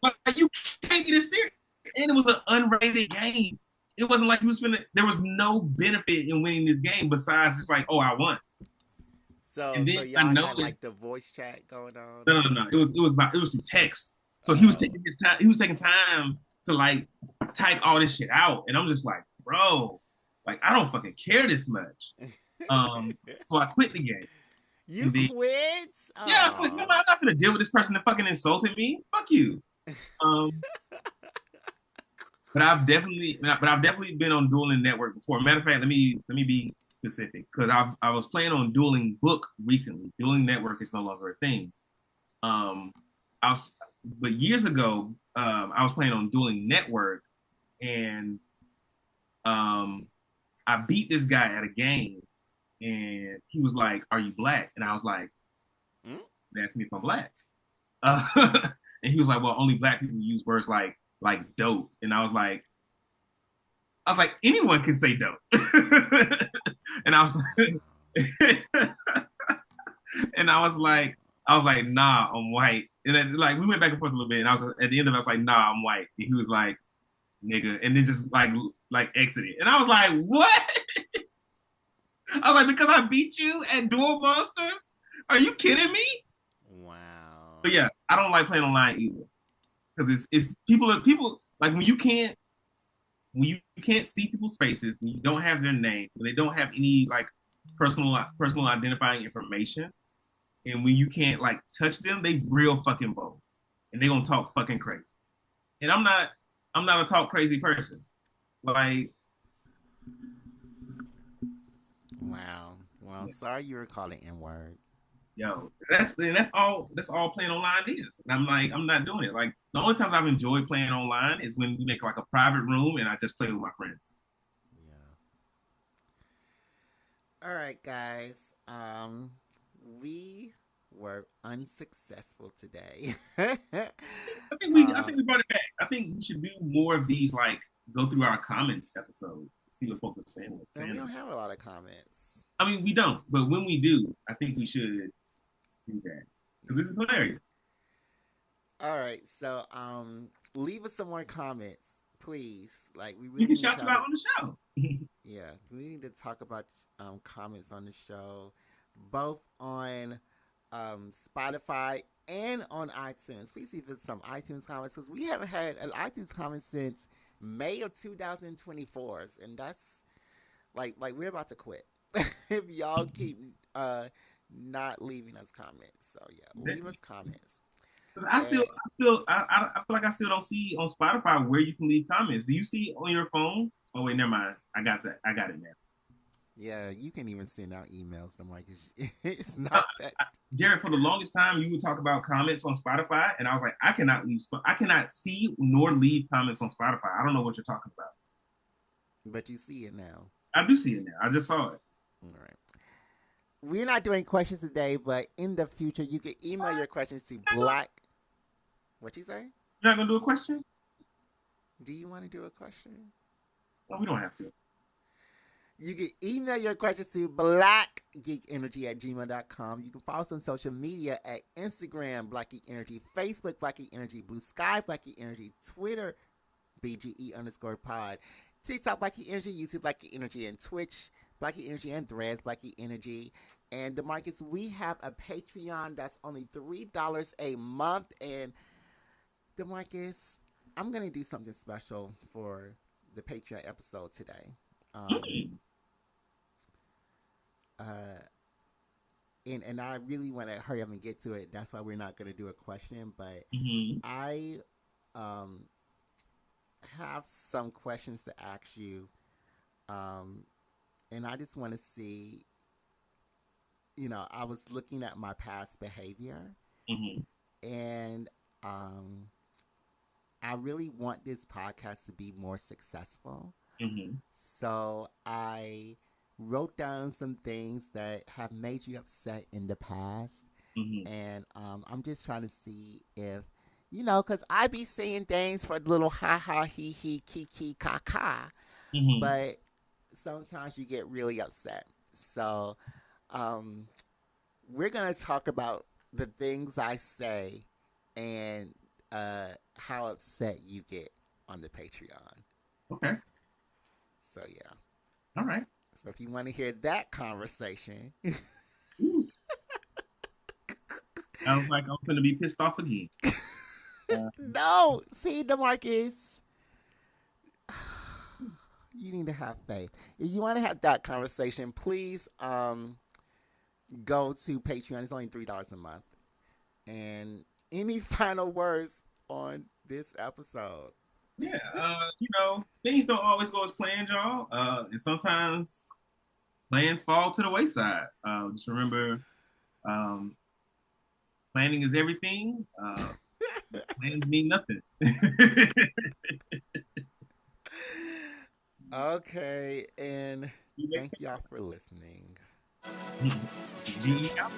B: Like, you can't get it serious. And it was an unrated game. It wasn't like he was finna. There was no benefit in winning this game besides just like, oh, I won.
A: So
B: And
A: so
B: then I
A: y'all had
B: noticed
A: like the voice chat going on.
B: no. It was through text. So he was
A: Oh.
B: taking his time. He was taking time to like type all this shit out, and I'm just like, bro, like I don't fucking care this much. So I quit the game,
A: You
B: and then
A: quit?
B: yeah, I'm
A: Oh.
B: not gonna deal with this person that fucking insulted me. Fuck you. Um, but I've definitely been on Dueling Network before. Matter of fact, let me be specific because I was playing on Dueling Book recently. Dueling Network is no longer a thing. Um, I was, but years ago, I was playing on Dueling Network, and um, I beat this guy at a game, and he was like, "Are you black?" And I was like,
A: Mm?
B: "He asked me if I'm black," uh, and he was like, "Well, only black people use words like dope," and I was like, anyone can say dope, and I was like, and I was like, nah, I'm white. And then like we went back and forth a little bit, and I was at the end of it, I was like, nah, I'm white. And he was like, nigga, and then just like exited. And I was like, what? I was like, because I beat you at Duel Monsters? Are you kidding me?
A: Wow.
B: But yeah, I don't like playing online either. Because it's people like when you can't see people's faces, when you don't have their name, when they don't have any like personal identifying information, and when you can't like touch them, they real fucking bold, and they gonna talk fucking crazy. And I'm not a talk crazy person. Like,
A: Wow. Well, sorry you were called an N word.
B: yo, that's all playing online is. And I'm like, I'm not doing it. Like the only times I've enjoyed playing online is when we make like a private room and I just play with my friends.
A: Yeah. All right, guys. We were unsuccessful today.
B: I think we brought it back. I think we should do more of these, like go through our comments episodes, see what folks are saying.
A: And we don't have a lot of comments.
B: I mean, we don't, but when we do, I think we should do that because this is hilarious.
A: All right, so leave us some more comments, please. Like we
B: You
A: really
B: can
A: need
B: shout you
A: y'all to
B: out on the show.
A: yeah, we need to talk about comments on the show, both on Spotify and on iTunes. Please leave us some iTunes comments because we haven't had an iTunes comment since May of 2024, and that's like we're about to quit if y'all keep not leaving us comments. So yeah, leave us comments.
B: I still,
A: And
B: I still, I feel like I still don't see on Spotify where you can leave comments. Do you see on your phone? Oh wait, never mind. I got that. I got it now.
A: yeah, you can even send out emails. I'm like, it's
B: Uh,
A: not that.
B: Jared, for the longest time, you would talk about comments on Spotify, and I was like, I cannot leave. I cannot see nor leave comments on Spotify. I don't know what you're talking about.
A: But you see it now.
B: I do see it now. I just saw it.
A: All right. We're not doing questions today, but in the future, you can email your questions to Black. What you say?
B: You're not gonna do a question?
A: Do you want to do a question?
B: No, we don't have to.
A: You can email your questions to blackgeekenergy@gmail.com. You can follow us on social media at Instagram, Black Geek Energy, Facebook, Black Geek Energy, Blue Sky, Black Geek Energy, Twitter, BGE_pod, TikTok, Black Geek Energy, YouTube, Black Geek Energy, and Twitch, Black Geek Energy, and Threads, Black Geek Energy. And DeMarcus, we have a Patreon that's only $3 a month. And DeMarcus, I'm going to do something special for the Patreon episode today. Uh, and I really want to hurry up and get to it. That's why we're not going to do a question, but I have some questions to ask you, and I just want to see. I was looking at my past behavior, and I really want this podcast to be more successful. So I wrote down some things that have made you upset in the past. And I'm just trying to see if, because I be saying things for little ha ha, he, kiki, ka ka. But sometimes you get really upset. So we're going to talk about the things I say and how upset you get on the Patreon.
B: Okay.
A: So, yeah.
B: All right.
A: So if you want to hear that conversation.
B: Sounds like I'm going to be pissed off again.
A: No, see, DeMarcus, you need to have faith. If you want to have that conversation, please go to Patreon. It's only $3 a month. And any final words on this episode?
B: Yeah, things don't always go as planned, y'all. And sometimes plans fall to the wayside. Just remember, planning is everything. Plans mean nothing.
A: Okay, and thank y'all for listening.
B: GE out.